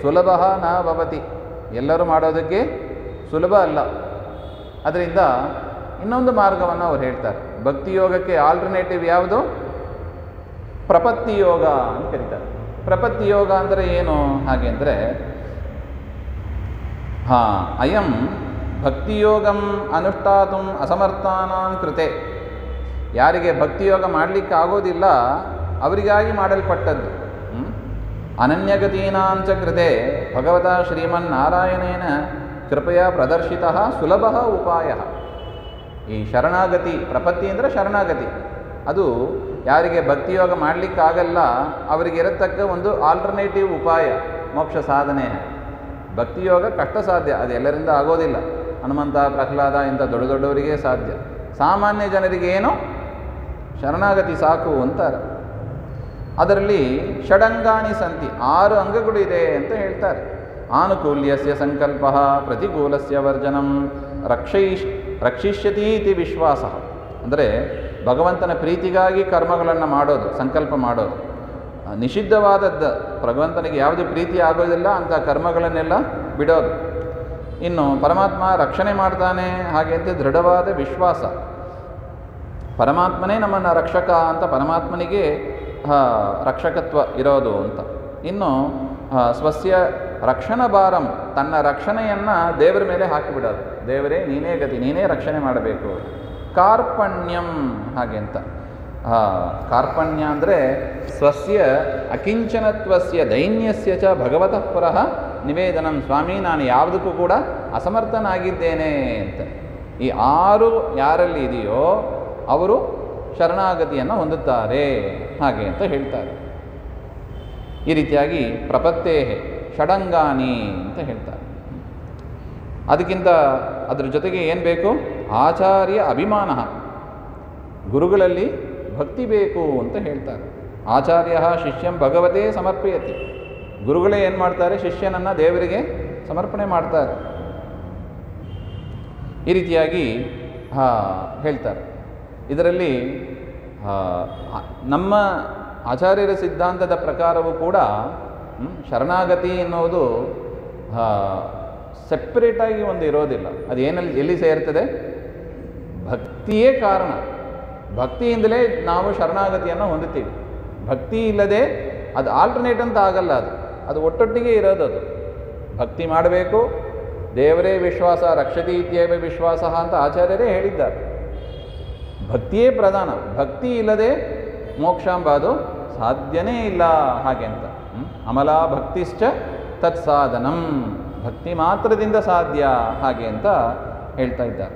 ಸುಲಭ ನ ಭವತಿ, ಎಲ್ಲರೂ ಮಾಡೋದಕ್ಕೆ ಸುಲಭ ಅಲ್ಲ. ಅದರಿಂದ ಇನ್ನೊಂದು ಮಾರ್ಗವನ್ನು ಅವ್ರು ಹೇಳ್ತಾರೆ. ಭಕ್ತಿಯೋಗಕ್ಕೆ ಆಲ್ಟರ್ನೇಟಿವ್ ಯಾವುದು? ಪ್ರಪತ್ತಿಯೋಗ ಅಂತ ಕರೀತಾರೆ. ಪ್ರಪತ್ತಿಯೋಗ ಅಂದರೆ ಏನು? ಹಾಗೆ ಅಂದರೆ ಅಯಂ ಭಕ್ತಿಯೋಗಂ ಅನುಷ್ಠಾತು ಅಸಮರ್ಥಾನಾಂ ಕೃತೆ. ಯಾರಿಗೆ ಭಕ್ತಿಯೋಗ ಮಾಡಲಿಕ್ಕೆ ಆಗೋದಿಲ್ಲ ಅವರಿಗಾಗಿ ಮಾಡಲ್ಪಟ್ಟದ್ದು. ಅನನ್ಯಗತೀನಾಂಚ ಕೃತೆ ಭಗವತ ಶ್ರೀಮನ್ನಾರಾಯಣೇನ ಕೃಪೆಯ ಪ್ರದರ್ಶಿತ ಸುಲಭ ಉಪಾಯ. ಈ ಶರಣಾಗತಿ, ಪ್ರಪತ್ತಿ ಅಂದರೆ ಶರಣಾಗತಿ, ಅದು ಯಾರಿಗೆ ಭಕ್ತಿಯೋಗ ಮಾಡಲಿಕ್ಕಾಗಲ್ಲ ಅವರಿಗಿರತಕ್ಕ ಒಂದು ಆಲ್ಟರ್ನೇಟಿವ್ ಉಪಾಯ ಮೋಕ್ಷ ಸಾಧನೆ. ಭಕ್ತಿಯೋಗ ಕಷ್ಟ ಸಾಧ್ಯ, ಅದು ಎಲ್ಲರಿಂದ ಆಗೋದಿಲ್ಲ. ಹನುಮಂತ, ಪ್ರಹ್ಲಾದ ಇಂಥ ದೊಡ್ಡ ದೊಡ್ಡವರಿಗೆ ಸಾಧ್ಯ. ಸಾಮಾನ್ಯ ಜನರಿಗೆ ಏನು? ಶರಣಾಗತಿ ಸಾಕು ಅಂತಾರೆ. ಅದರಲ್ಲಿ ಷಡಂಗಾನಿ ಸಂತಿ, 6 ಅಂಗಗಳಿದೆ ಅಂತ ಹೇಳ್ತಾರೆ. ಆನುಕೂಲ್ಯಸ್ಯ ಸಂಕಲ್ಪ, ಪ್ರತಿಕೂಲಸ್ಯ ವರ್ಜನಂ, ರಕ್ಷಿಷ್ಯತೀತಿ ವಿಶ್ವಾಸ. ಅಂದರೆ ಭಗವಂತನ ಪ್ರೀತಿಗಾಗಿ ಕರ್ಮಗಳನ್ನು ಮಾಡೋದು, ಸಂಕಲ್ಪ ಮಾಡೋದು. ನಿಷಿದ್ಧವಾದದ್ದು, ಭಗವಂತನಿಗೆ ಯಾವುದು ಪ್ರೀತಿ ಆಗೋದಿಲ್ಲ ಅಂಥ ಕರ್ಮಗಳನ್ನೆಲ್ಲ ಬಿಡೋದು. ಇನ್ನು ಪರಮಾತ್ಮ ರಕ್ಷಣೆ ಮಾಡ್ತಾನೆ ಹಾಗೆ ಅಂತ ದೃಢವಾದ ವಿಶ್ವಾಸ. ಪರಮಾತ್ಮನೇ ನಮ್ಮನ್ನು ರಕ್ಷಕ ಅಂತ ಪರಮಾತ್ಮನಿಗೆ ರಕ್ಷಕತ್ವ ಇರೋದು ಅಂತ. ಇನ್ನು ಸ್ವಸ್ಯ ರಕ್ಷಣಾ ಭಾರಂ, ತನ್ನ ರಕ್ಷಣೆಯನ್ನು ದೇವರ ಮೇಲೆ ಹಾಕಿಬಿಡೋದು. ದೇವರೇ ನೀನೇ ಗತಿ, ನೀನೇ ರಕ್ಷಣೆ ಮಾಡಬೇಕು. ಕಾರ್ಪಣ್ಯಂ ಹಾಗೆ ಅಂತ. ಕಾರ್ಪಣ್ಯ ಅಂದರೆ ಸ್ವಸ್ಯ ಅಕಿಂಚನತ್ವಸ್ಯ ದೈನ್ಯಸ್ಯ ಚ ಭಗವತಃ ಪುರಃ ನಿವೇದನಂ. ಸ್ವಾಮಿ, ನಾನು ಯಾವುದಕ್ಕೂ ಕೂಡ ಅಸಮರ್ಥನಾಗಿದ್ದೇನೆ ಅಂತ. ಈ 6 ಯಾರಲ್ಲಿ ಇದೆಯೋ ಅವರು ಶರಣಾಗತಿಯನ್ನು ಹೊಂದುತ್ತಾರೆ ಹಾಗೆ ಅಂತ ಹೇಳ್ತಾರೆ. ಈ ರೀತಿಯಾಗಿ ಪ್ರಪತ್ತೇ ಷಡಂಗಾನಿ ಅಂತ ಹೇಳ್ತಾರೆ. ಅದಕ್ಕಿಂತ ಅದರ ಜೊತೆಗೆ ಏನು ಬೇಕು? ಆಚಾರ್ಯ ಅಭಿಮಾನ, ಗುರುಗಳಲ್ಲಿ ಭಕ್ತಿ ಬೇಕು ಅಂತ ಹೇಳ್ತಾರೆ. ಆಚಾರ್ಯ ಶಿಷ್ಯಂ ಭಗವತೇ ಸಮರ್ಪಯತಿ. ಗುರುಗಳೇ ಏನು ಮಾಡ್ತಾರೆ? ಶಿಷ್ಯನನ್ನು ದೇವರಿಗೆ ಸಮರ್ಪಣೆ ಮಾಡ್ತಾರೆ. ಈ ರೀತಿಯಾಗಿ ಹೇಳ್ತಾರೆ. ಇದರಲ್ಲಿ ನಮ್ಮ ಆಚಾರ್ಯರ ಸಿದ್ಧಾಂತದ ಪ್ರಕಾರವೂ ಕೂಡ ಶರಣಾಗತಿ ಎನ್ನುವುದು ಸೆಪ್ರೇಟಾಗಿ ಒಂದು ಇರೋದಿಲ್ಲ. ಅದು ಎಲ್ಲಿ ಸೇರ್ತದೆ? ಭಕ್ತಿಯೇ ಕಾರಣ. ಭಕ್ತಿಯಿಂದಲೇ ನಾವು ಶರಣಾಗತಿಯನ್ನು ಹೊಂದುತ್ತೀವಿ. ಭಕ್ತಿ ಇಲ್ಲದೆ ಅದು ಆಲ್ಟರ್ನೇಟ್ ಅಂತ ಆಗಲ್ಲ. ಅದು ಒಟ್ಟೊಟ್ಟಿಗೆ ಇರೋದು. ಅದು ಭಕ್ತಿ ಮಾಡಬೇಕು, ದೇವರೇ ವಿಶ್ವಾಸ ರಕ್ಷತಿ ಇತ್ಯೇವ ವಿಶ್ವಾಸ ಅಂತ ಆಚಾರ್ಯರೇ ಹೇಳಿದ್ದಾರೆ. ಭಕ್ತಿಯೇ ಪ್ರಧಾನ. ಭಕ್ತಿ ಇಲ್ಲದೆ ಮೋಕ್ಷ ಎಂಬುದು ಸಾಧ್ಯನೇ ಇಲ್ಲ ಹಾಗೆ ಅಂತ. ಅಮಲಾ ಭಕ್ತಿಶ್ಚ ತತ್ಸಾಧನಂ, ಭಕ್ತಿ ಮಾತ್ರದಿಂದ ಸಾಧ್ಯ ಹಾಗೆ ಅಂತ ಹೇಳ್ತಾ ಇದ್ದಾರೆ.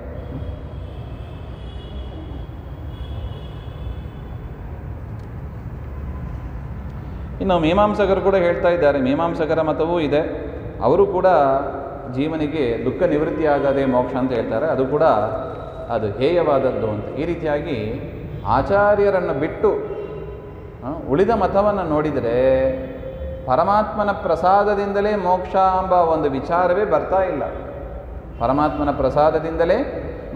ಇನ್ನು ಮೀಮಾಂಸಕರು ಕೂಡ ಹೇಳ್ತಾ ಇದ್ದಾರೆ, ಮೀಮಾಂಸಕರ ಮತವೂ ಇದೆ. ಅವರು ಕೂಡ ಜೀವನಿಗೆ ದುಃಖ ನಿವೃತ್ತಿ ಆಗದೆ ಮೋಕ್ಷ ಅಂತ ಹೇಳ್ತಾರೆ. ಅದು ಕೂಡ ಅದು ಹೇಯವಾದದ್ದು ಅಂತ. ಈ ರೀತಿಯಾಗಿ ಆಚಾರ್ಯರನ್ನು ಬಿಟ್ಟು ಉಳಿದ ಮತವನ್ನು ನೋಡಿದರೆ ಪರಮಾತ್ಮನ ಪ್ರಸಾದದಿಂದಲೇ ಮೋಕ್ಷ ಎಂಬ ಒಂದು ವಿಚಾರವೇ ಬರ್ತಾ ಇಲ್ಲ. ಪರಮಾತ್ಮನ ಪ್ರಸಾದದಿಂದಲೇ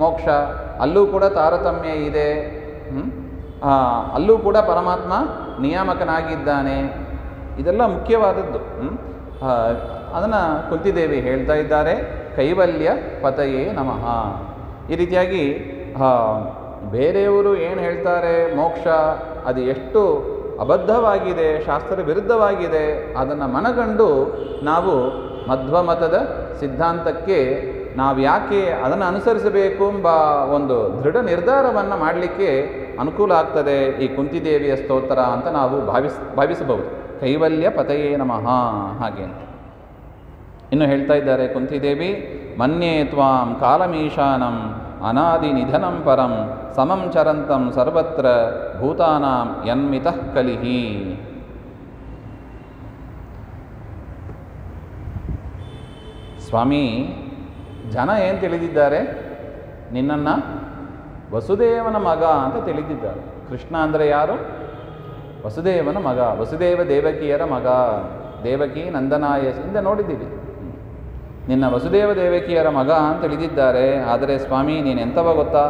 ಮೋಕ್ಷ, ಅಲ್ಲೂ ಕೂಡ ತಾರತಮ್ಯ ಇದೆ. ಅಲ್ಲೂ ಕೂಡ ಪರಮಾತ್ಮ ನಿಯಾಮಕನಾಗಿದ್ದಾನೆ. ಇದೆಲ್ಲ ಮುಖ್ಯವಾದದ್ದು. ಅದನ್ನು ಕುಂತಿದೇವಿ ಹೇಳ್ತಾ ಇದ್ದಾರೆ, ಕೈವಲ್ಯ ಪತಯೇ ನಮಃ. ಈ ರೀತಿಯಾಗಿ ಬೇರೆಯವರು ಏನು ಹೇಳ್ತಾರೆ ಮೋಕ್ಷ ಅದು ಎಷ್ಟು ಅಬದ್ಧವಾಗಿದೆ, ಶಾಸ್ತ್ರ ವಿರುದ್ಧವಾಗಿದೆ, ಅದನ್ನು ಮನಗಂಡು ನಾವು ಮಧ್ವಮತದ ಸಿದ್ಧಾಂತಕ್ಕೆ ನಾವು ಯಾಕೆ ಅದನ್ನು ಅನುಸರಿಸಬೇಕು ಎಂಬ ಒಂದು ದೃಢ ನಿರ್ಧಾರವನ್ನು ಮಾಡಲಿಕ್ಕೆ ಅನುಕೂಲ ಆಗ್ತದೆ ಈ ಕುಂತಿದೇವಿಯ ಸ್ತೋತ್ರ ಅಂತ ನಾವು ಭಾವಿಸಬಹುದು. ಕೈವಲ್ಯ ಪತಯೇ ನಮಃ ಹಾಗೆ ಅಂತ. ಇನ್ನು ಹೇಳ್ತಾ ಇದ್ದಾರೆ ಕುಂತಿದೇವಿ, ಮನ್ಯೇ ತ್ವಾಂ ಕಾಲಮೀಶಾನಂ ಅನಾದಿ ನಿಧನಂ ಪರಂ ಸಮಂ ಚರಂತಂ ಸರ್ವತ್ರ ಭೂತಾನಾಂ ಯನ್ಮಿತಃ ಕಲಿಹಿ. ಸ್ವಾಮಿ, ಜನ ಏನು ತಿಳಿದಿದ್ದಾರೆ, ನಿನ್ನನ್ನು ವಸುದೇವನ ಮಗ ಅಂತ ತಿಳಿದಿದ್ದಾರೆ. ಕೃಷ್ಣ ಅಂದರೆ ಯಾರು? ವಸುದೇವನ ಮಗ, ವಸುದೇವ ದೇವಕಿಯರ ಮಗ, ದೇವಕಿ ನಂದನಾಯ ಹಿಂದೆ ನೋಡಿದ್ದೀವಿ. ನಿನ್ನ ವಸುದೇವ ದೇವಕಿಯರ ಮಗ ಅಂತ ತಿಳಿದಿದ್ದಾರೆ. ಆದರೆ ಸ್ವಾಮಿ ನೀನು ಎಂಥವ ಗೊತ್ತಾ?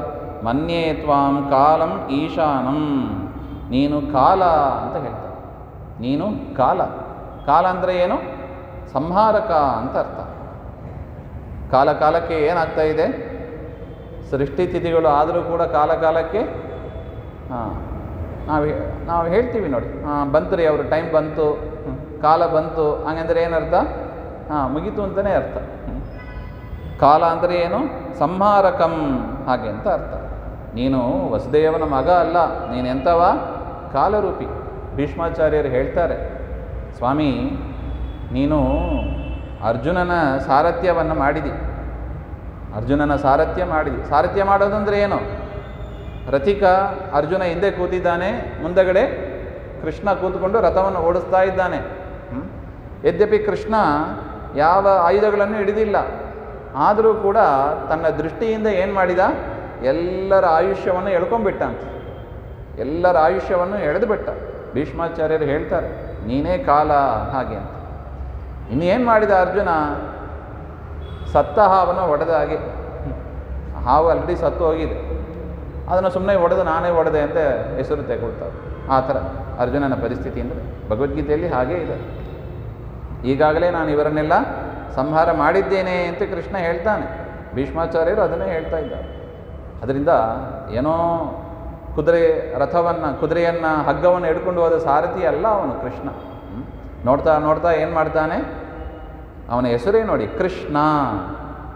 ಮನ್ಯೇ ತ್ವಾಂ ಕಾಲಂ ಈಶಾನಂ, ನೀನು ಕಾಲ ಅಂತ ಹೇಳ್ತಾರೆ. ನೀನು ಕಾಲ. ಕಾಲ ಅಂದರೆ ಏನು? ಸಂಹಾರಕ ಅಂತ ಅರ್ಥ. ಕಾಲ ಕಾಲಕ್ಕೆ ಏನಾಗ್ತಾ ಇದೆ? ಸೃಷ್ಟಿ ತಿಥಿಗಳು ಆದರೂ ಕೂಡ ಕಾಲ ಕಾಲಕ್ಕೆ ನಾವು ಹೇಳ್ತೀವಿ ನೋಡಿ, ಬಂತು ರೀ ಅವರು ಟೈಮ್ ಬಂತು, ಕಾಲ ಬಂತು, ಹಂಗಂದ್ರೆ ಏನರ್ಥ? ಮುಗೀತು ಅಂತಲೇ ಅರ್ಥ. ಕಾಲ ಅಂದರೆ ಏನು? ಸಂಹಾರಕಂ ಹಾಗೆ ಅಂತ ಅರ್ಥ. ನೀನು ವಸುದೇವನ ಮಗ ಅಲ್ಲ, ನೀನೆಂಥವ? ಕಾಲರೂಪಿ. ಭೀಷ್ಮಾಚಾರ್ಯರು ಹೇಳ್ತಾರೆ, ಸ್ವಾಮಿ ನೀನು ಅರ್ಜುನನ ಸಾರಥ್ಯವನ್ನು ಮಾಡಿದಿ. ಅರ್ಜುನನ ಸಾರಥ್ಯ ಮಾಡಿದಿ. ಸಾರಥ್ಯ ಮಾಡೋದಂದರೆ ಏನು? ರಥಿಕ ಅರ್ಜುನ ಹಿಂದೆ ಕೂತಿದ್ದಾನೆ, ಮುಂದಗಡೆ ಕೃಷ್ಣ ಕೂತ್ಕೊಂಡು ರಥವನ್ನು ಓಡಿಸ್ತಾ ಇದ್ದಾನೆ. ಯದ್ಯಪಿ ಕೃಷ್ಣ ಯಾವ ಆಯುಧಗಳನ್ನು ಹಿಡಿದಿಲ್ಲ, ಆದರೂ ಕೂಡ ತನ್ನ ದೃಷ್ಟಿಯಿಂದ ಏನು ಮಾಡಿದ? ಎಲ್ಲರ ಆಯುಷ್ಯವನ್ನು ಎಳ್ಕೊಂಡ್ಬಿಟ್ಟಂತ. ಎಲ್ಲರ ಆಯುಷ್ಯವನ್ನು ಎಳೆದು ಬಿಟ್ಟ. ಭೀಷ್ಮಾಚಾರ್ಯರು ಹೇಳ್ತಾರೆ, ನೀನೇ ಕಾಲ ಹಾಗೆ ಅಂತ. ಇನ್ನೇನು ಮಾಡಿದ ಅರ್ಜುನ? ಸತ್ತ ಹಾವನ್ನು ಹೊಡೆದ ಹಾಗೆ. ಹಾವು ಆಲ್ರೆಡಿ ಸತ್ತು ಹೋಗಿದೆ, ಅದನ್ನು ಸುಮ್ಮನೆ ಹೊಡೆದು ನಾನೇ ಹೊಡೆದೆ ಅಂತ ಹೆಸರು ತೆಗೊಳ್ತಾರೆ. ಆ ಥರ ಅರ್ಜುನನ ಪರಿಸ್ಥಿತಿ ಅಂದರೆ ಭಗವದ್ಗೀತೆಯಲ್ಲಿ ಹಾಗೇ ಇದೆ. ಈಗಾಗಲೇ ನಾನು ಇವರನ್ನೆಲ್ಲ ಸಂಹಾರ ಮಾಡಿದ್ದೇನೆ ಅಂತ ಕೃಷ್ಣ ಹೇಳ್ತಾನೆ. ಭೀಷ್ಮಾಚಾರ್ಯರು ಅದನ್ನೇ ಹೇಳ್ತಾ ಇದ್ದಾರೆ. ಅದರಿಂದ ಏನೋ ಕುದುರೆಯನ್ನು ಹಗ್ಗವನ್ನು ಹಿಡ್ಕೊಂಡು ಹೋದ ಸಾರಥಿ ಅಲ್ಲ ಅವನು ಕೃಷ್ಣ. ನೋಡ್ತಾ ನೋಡ್ತಾ ಏನು ಮಾಡ್ತಾನೆ? ಅವನ ಹೆಸರೇ ನೋಡಿ, ಕೃಷ್ಣ.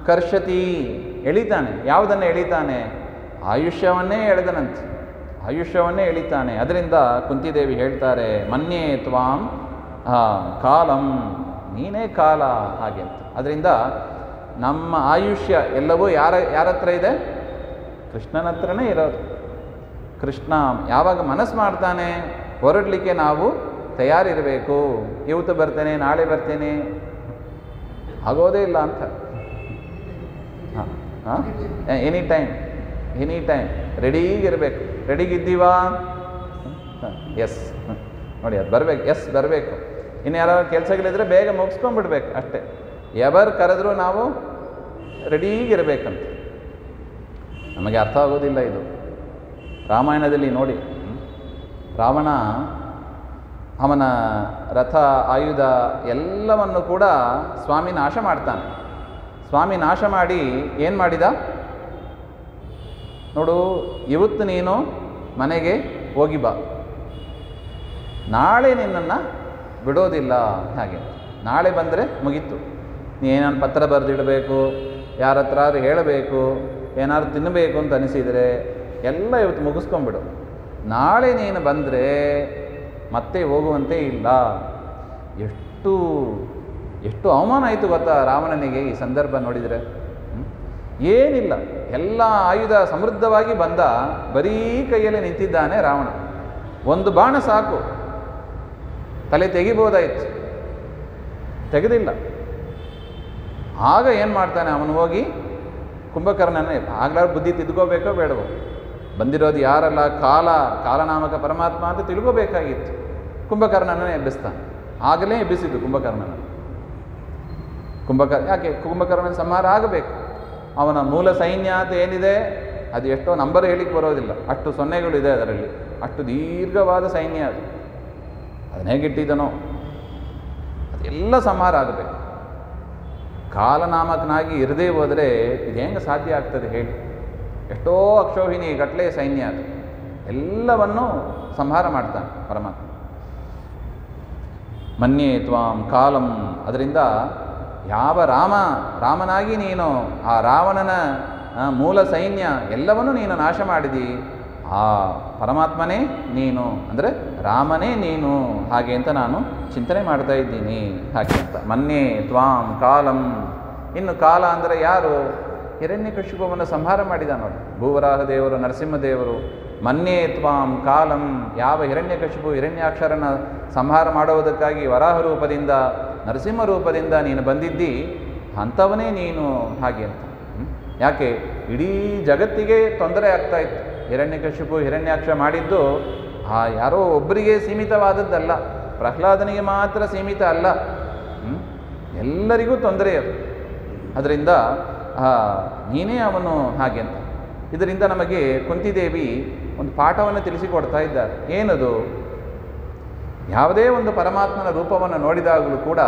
ಕರ್ಷತಿ, ಎಳಿತಾನೆ. ಯಾವುದನ್ನು ಎಳಿತಾನೆ? ಆಯುಷ್ಯವನ್ನೇ ಎಳೆದನಂತೆ. ಆಯುಷ್ಯವನ್ನೇ ಎಳಿತಾನೆ. ಅದರಿಂದ ಕುಂತಿದೇವಿ ಹೇಳ್ತಾರೆ, ಮನ್ಯೇ ತ್ವಾಂ ಕಾಲಂ, ನೀನೇ ಕಾಲ ಹಾಗೆ ಅಂತ. ಅದರಿಂದ ನಮ್ಮ ಆಯುಷ್ಯ ಎಲ್ಲವೂ ಯಾರ ಹತ್ರ ಇದೆ? ಕೃಷ್ಣನ ಹತ್ರನೇ ಇರೋದು. ಕೃಷ್ಣ ಯಾವಾಗ ಮನಸ್ಸು ಮಾಡ್ತಾನೆ ಹೊರಡಲಿಕ್ಕೆ ನಾವು ತಯಾರಿರಬೇಕು. ಇವತ್ತು ಬರ್ತೇನೆ, ನಾಳೆ ಬರ್ತೇನೆ ಆಗೋದೇ ಇಲ್ಲ ಅಂತ. ಎನಿ ಟೈಮ್ ರೆಡಿಗಿರಬೇಕು. ರೆಡಿಗಿದ್ದೀವಾ? ಎಸ್ ನೋಡಿ, ಅದು ಬರಬೇಕು. ಎಸ್ ಬರಬೇಕು. ಇನ್ನು ಯಾರು ಕೆಲಸಗಳಿದ್ರೆ ಬೇಗ ಮುಗಿಸ್ಕೊಂಡ್ಬಿಡ್ಬೇಕು ಅಷ್ಟೇ. ಎವರ್ ಕರೆದ್ರೂ ನಾವು ರೆಡಿಗಿರಬೇಕಂತ. ನಮಗೆ ಅರ್ಥ ಆಗೋದಿಲ್ಲ ಇದು. ರಾಮಾಯಣದಲ್ಲಿ ನೋಡಿ, ರಾವಣ ಅವನ ರಥ, ಆಯುಧ ಎಲ್ಲವನ್ನು ಕೂಡ ಸ್ವಾಮಿ ನಾಶ ಮಾಡ್ತಾನೆ. ಸ್ವಾಮಿ ನಾಶ ಮಾಡಿ ಏನು ಮಾಡಿದ ನೋಡು, ಇವತ್ತು ನೀನು ಮನೆಗೆ ಹೋಗಿ ಬಾ, ನಾಳೆ ನಿನ್ನನ್ನು ಬಿಡೋದಿಲ್ಲ ಹಾಗೆ. ನಾಳೆ ಬಂದರೆ ಮುಗೀತು. ಏನಾದ್ರು ಪತ್ರ ಬರೆದಿಡಬೇಕು, ಯಾರ ಹತ್ರ ಹೇಳಬೇಕು, ಏನಾದ್ರು ತಿನ್ನಬೇಕು ಅಂತ ಅನಿಸಿದರೆ ಎಲ್ಲ ಇವತ್ತು ಮುಗಿಸ್ಕೊಂಬಿಡು. ನಾಳೆ ನೀನು ಬಂದರೆ ಮತ್ತೆ ಹೋಗುವಂತೆ ಇಲ್ಲ. ಎಷ್ಟು ಅವಮಾನ ಆಯಿತು ಗೊತ್ತಾ ರಾವಣನಿಗೆ ಈ ಸಂದರ್ಭ ನೋಡಿದರೆ. ಏನಿಲ್ಲ, ಎಲ್ಲ ಆಯುಧ ಸಮೃದ್ಧವಾಗಿ ಬಂದ, ಬರೀ ಕೈಯಲ್ಲಿ ನಿಂತಿದ್ದಾನೆ ರಾವಣ. ಒಂದು ಬಾಣ ಸಾಕು, ತಲೆ ತೆಗಿಬೋದಾಯಿತು, ತೆಗೆದಿಲ್ಲ. ಆಗ ಏನು ಮಾಡ್ತಾನೆ ಅವನು, ಹೋಗಿ ಕುಂಭಕರ್ಣನೇ, ಆಗ್ಲಾರು ಬುದ್ಧಿ ತಿದ್ಕೋಬೇಕೋ ಬೇಡವೋ, ಬಂದಿರೋದು ಯಾರಲ್ಲ, ಕಾಲನಾಮಕ ಪರಮಾತ್ಮ ಅಂತ ತಿಳ್ಕೋಬೇಕಾಗಿತ್ತು. ಕುಂಭಕರ್ಣನೇ ಎಬ್ಬಿಸ್ತಾನೆ. ಆಗಲೇ ಎಬ್ಬಿಸಿದ್ದು ಕುಂಭಕರ್ಣನ. ಯಾಕೆ ಕುಂಭಕರ್ಣನ ಸಂಹಾರ ಆಗಬೇಕು. ಅವನ ಮೂಲ ಸೈನ್ಯ ಅಂತ ಏನಿದೆ ಅದು ಎಷ್ಟೋ ನಂಬರ್ ಹೇಳಿಕ್ಕೆ ಬರೋದಿಲ್ಲ, ಅಷ್ಟು ಸೊನ್ನೆಗಳಿದೆ ಅದರಲ್ಲಿ, ಅಷ್ಟು ದೀರ್ಘವಾದ ಸೈನ್ಯ ಅದು. ಅದನ್ನ ಹೇಗಿಟ್ಟಿದ್ದನೋ ಅದೆಲ್ಲ ಸಂಹಾರ ಆಗಬೇಕು. ಕಾಲನಾಮಕನಾಗಿ ಇರದೇ ಹೋದರೆ ಇದು ಹೆಂಗೆ ಸಾಧ್ಯ ಆಗ್ತದೆ ಹೇಳಿ. ಎಷ್ಟೋ ಅಕ್ಷೋಹಿಣಿ ಗಟ್ಟಲೆ ಸೈನ್ಯ ಅದು, ಎಲ್ಲವನ್ನೂ ಸಂಹಾರ ಮಾಡ್ತಾನೆ ಪರಮಾತ್ಮ. ಮನ್ಯೇ ತ್ವಾಂ ಕಾಲಂ, ಅದರಿಂದ ಯಾವ ರಾಮನಾಗಿ ನೀನು ಆ ರಾವಣನ ಮೂಲ ಸೈನ್ಯ ಎಲ್ಲವನ್ನೂ ನೀನು ನಾಶ ಮಾಡಿದಿ, ಆ ಪರಮಾತ್ಮನೇ ನೀನು, ಅಂದರೆ ರಾಮನೇ ನೀನು, ಹಾಗೆ ಅಂತ ನಾನು ಚಿಂತನೆ ಮಾಡ್ತಾ ಇದ್ದೀನಿ ಹಾಗೆ ಅಂತ. ಮನ್ಯೇ ತ್ವಾಂ ಕಾಲಂ. ಇನ್ನು ಕಾಲ ಅಂದರೆ ಯಾರು? ಹಿರಣ್ಯಕಶಿಪುವನ್ನು ಸಂಹಾರ ಮಾಡಿದ ನೋಡಿ ಭೂವರಾಹ ದೇವರು, ನರಸಿಂಹದೇವರು. ಮನ್ಯೇ ತ್ವಾಂ ಕಾಲಂ, ಯಾವ ಹಿರಣ್ಯಕಶಿಪು ಹಿರಣ್ಯಾಕ್ಷರನ ಸಂಹಾರ ಮಾಡುವುದಕ್ಕಾಗಿ ವರಾಹ ರೂಪದಿಂದ ನರಸಿಂಹ ರೂಪದಿಂದ ನೀನು ಬಂದಿದ್ದಿ, ಅಂಥವನೇ ನೀನು ಹಾಗೆ ಅಂತ. ಯಾಕೆ ಇಡೀ ಜಗತ್ತಿಗೆ ತೊಂದರೆ ಆಗ್ತಾ ಇತ್ತು. ಹಿರಣ್ಯಕಶಿಪು ಹಿರಣ್ಯಾಕ್ಷ ಮಾಡಿದ್ದು ಯಾರೋ ಒಬ್ಬರಿಗೆ ಸೀಮಿತವಾದದ್ದಲ್ಲ, ಪ್ರಹ್ಲಾದನಿಗೆ ಮಾತ್ರ ಸೀಮಿತ ಅಲ್ಲ, ಎಲ್ಲರಿಗೂ ತೊಂದರೆ ಅದು. ಅದರಿಂದ ನೀನೇ ಅವನು ಹಾಗೆ ಅಂತ. ಇದರಿಂದ ನಮಗೆ ಕುಂತಿದೇವಿ ಒಂದು ಪಾಠವನ್ನು ತಿಳಿಸಿಕೊಡ್ತಾ ಇದ್ದಾರೆ. ಏನದು? ಯಾವುದೇ ಒಂದು ಪರಮಾತ್ಮನ ರೂಪವನ್ನು ನೋಡಿದಾಗಲೂ ಕೂಡ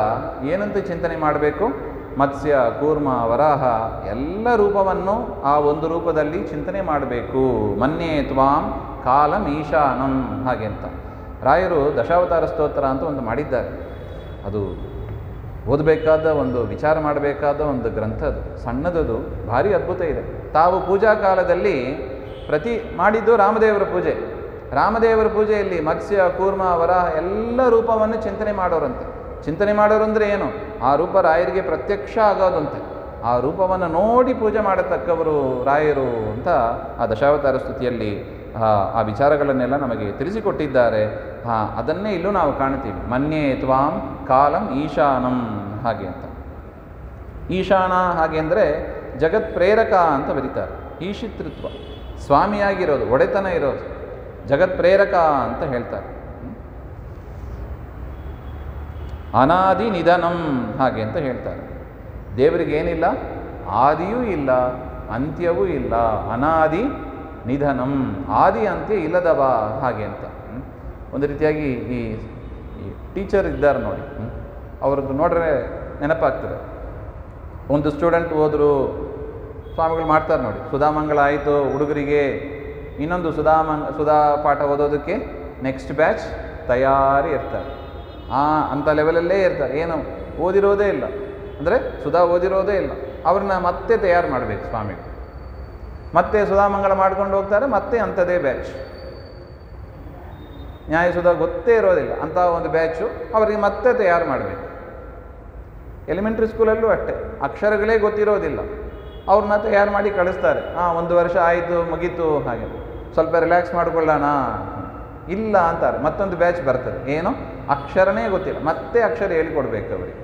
ಏನಂತ ಚಿಂತನೆ ಮಾಡಬೇಕು? ಮತ್ಸ್ಯ, ಕೂರ್ಮ, ವರಾಹ ಎಲ್ಲ ರೂಪವನ್ನು ಆ ಒಂದು ರೂಪದಲ್ಲಿ ಚಿಂತನೆ ಮಾಡಬೇಕು. ಮನ್ಯೇ ತ್ವಾಂ ಕಾಲಂ ಈಶಾನಂ ಹಾಗೆ ಅಂತ. ರಾಯರು ದಶಾವತಾರ ಸ್ತೋತ್ರ ಅಂತ ಒಂದು ಮಾಡಿದ್ದಾರೆ. ಅದು ಓದಬೇಕಾದ ಒಂದು ವಿಚಾರ ಮಾಡಬೇಕಾದ ಒಂದು ಗ್ರಂಥ, ಅದು ಸಣ್ಣದದು, ಭಾರಿ ಅದ್ಭುತ ಇದೆ. ತಾವು ಪೂಜಾ ಕಾಲದಲ್ಲಿ ಮಾಡಿದ್ದು ರಾಮದೇವರ ಪೂಜೆ. ರಾಮದೇವರ ಪೂಜೆಯಲ್ಲಿ ಮತ್ಸ್ಯ, ಕೂರ್ಮ, ವರಾಹ ಎಲ್ಲ ರೂಪವನ್ನು ಚಿಂತನೆ ಮಾಡೋರಂತೆ. ಚಿಂತನೆ ಮಾಡೋರು ಅಂದರೆ ಏನು? ಆ ರೂಪ ರಾಯರಿಗೆ ಪ್ರತ್ಯಕ್ಷ ಆಗೋದಂತೆ. ಆ ರೂಪವನ್ನು ನೋಡಿ ಪೂಜೆ ಮಾಡತಕ್ಕವರು ರಾಯರು ಅಂತ ಆ ದಶಾವತಾರ ಸ್ತುತಿಯಲ್ಲಿ ಆ ವಿಚಾರಗಳನ್ನೆಲ್ಲ ನಮಗೆ ತಿಳಿಸಿಕೊಟ್ಟಿದ್ದಾರೆ. ಅದನ್ನೇ ಇಲ್ಲೂ ನಾವು ಕಾಣ್ತೀವಿ. ಮನ್ಯೇ ತ್ವಾಂ ಕಾಲಂ ಈಶಾನಂ ಹಾಗೆ ಅಂತ. ಈಶಾನ ಹಾಗೆ ಅಂದರೆ ಜಗತ್ ಪ್ರೇರಕ ಅಂತ ಬರೀತಾರೆ. ಈಶಿತೃತ್ವ, ಸ್ವಾಮಿಯಾಗಿರೋದು, ಒಡೆತನ ಇರೋದು, ಜಗತ್ ಪ್ರೇರಕ ಅಂತ ಹೇಳ್ತಾರೆ. ಅನಾದಿ ನಿಧನಂ ಹಾಗೆ ಅಂತ ಹೇಳ್ತಾರೆ. ದೇವರಿಗೆ ಏನಿಲ್ಲ, ಆದಿಯೂ ಇಲ್ಲ, ಅಂತ್ಯವೂ ಇಲ್ಲ. ಅನಾದಿ ನಿಧನಂ, ಆದಿ ಅಂತ್ಯ ಇಲ್ಲದವ ಹಾಗೆ ಅಂತ. ಒಂದು ರೀತಿಯಾಗಿ ಈ ಟೀಚರ್ ಇದ್ದಾರೆ ನೋಡಿ, ಅವ್ರದ್ದು ನೋಡ್ರೆ ನೆನಪಾಗ್ತದೆ. ಒಂದು ಸ್ಟೂಡೆಂಟ್ ಹೋದರು, ಸ್ವಾಮಿಗಳು ಮಾಡ್ತಾರೆ ನೋಡಿ, ಸುಧಾಮಂಗಳ ಆಯಿತು ಹುಡುಗರಿಗೆ, ಇನ್ನೊಂದು ಸುಧಾ ಪಾಠ ಓದೋದಕ್ಕೆ ನೆಕ್ಸ್ಟ್ ಬ್ಯಾಚ್ ತಯಾರಿ ಇರ್ತಾರೆ. ಅಂಥ ಲೆವೆಲಲ್ಲೇ ಇರ್ತಾರೆ. ಏನು ಓದಿರೋದೇ ಇಲ್ಲ ಅಂದರೆ ಸುಧಾ ಓದಿರೋದೇ ಇಲ್ಲ, ಅವ್ರನ್ನ ಮತ್ತೆ ತಯಾರು ಮಾಡಬೇಕು ಸ್ವಾಮಿಗಳು. ಮತ್ತೆ ಸುಧಾಮಂಗಳ ಮಾಡ್ಕೊಂಡು ಹೋಗ್ತಾರೆ, ಮತ್ತೆ ಅಂಥದ್ದೇ ಬ್ಯಾಚ್. ನ್ಯಾಯಸುಧಾ ಗೊತ್ತೇ ಇರೋದಿಲ್ಲ, ಅಂಥ ಒಂದು ಬ್ಯಾಚು ಅವರಿಗೆ ಮತ್ತೆ ತಯಾರು ಮಾಡಬೇಕು. ಎಲಿಮೆಂಟ್ರಿ ಸ್ಕೂಲಲ್ಲೂ ಅಷ್ಟೇ, ಅಕ್ಷರಗಳೇ ಗೊತ್ತಿರೋದಿಲ್ಲ, ಅವ್ರನ್ನ ತಯಾರು ಮಾಡಿ ಕಳಿಸ್ತಾರೆ. 1 ವರ್ಷ ಆಯಿತು ಮುಗೀತು, ಹಾಗೆ ಸ್ವಲ್ಪ ರಿಲ್ಯಾಕ್ಸ್ ಮಾಡ್ಕೊಳ್ಳೋಣ, ಇಲ್ಲ ಅಂತಾರೆ. ಮತ್ತೊಂದು ಬ್ಯಾಚ್ ಬರ್ತದೆ, ಏನು ಅಕ್ಷರನೇ ಗೊತ್ತಿಲ್ಲ, ಮತ್ತೆ ಅಕ್ಷರ ಹೇಳಿಕೊಡ್ಬೇಕು ಅವರಿಗೆ.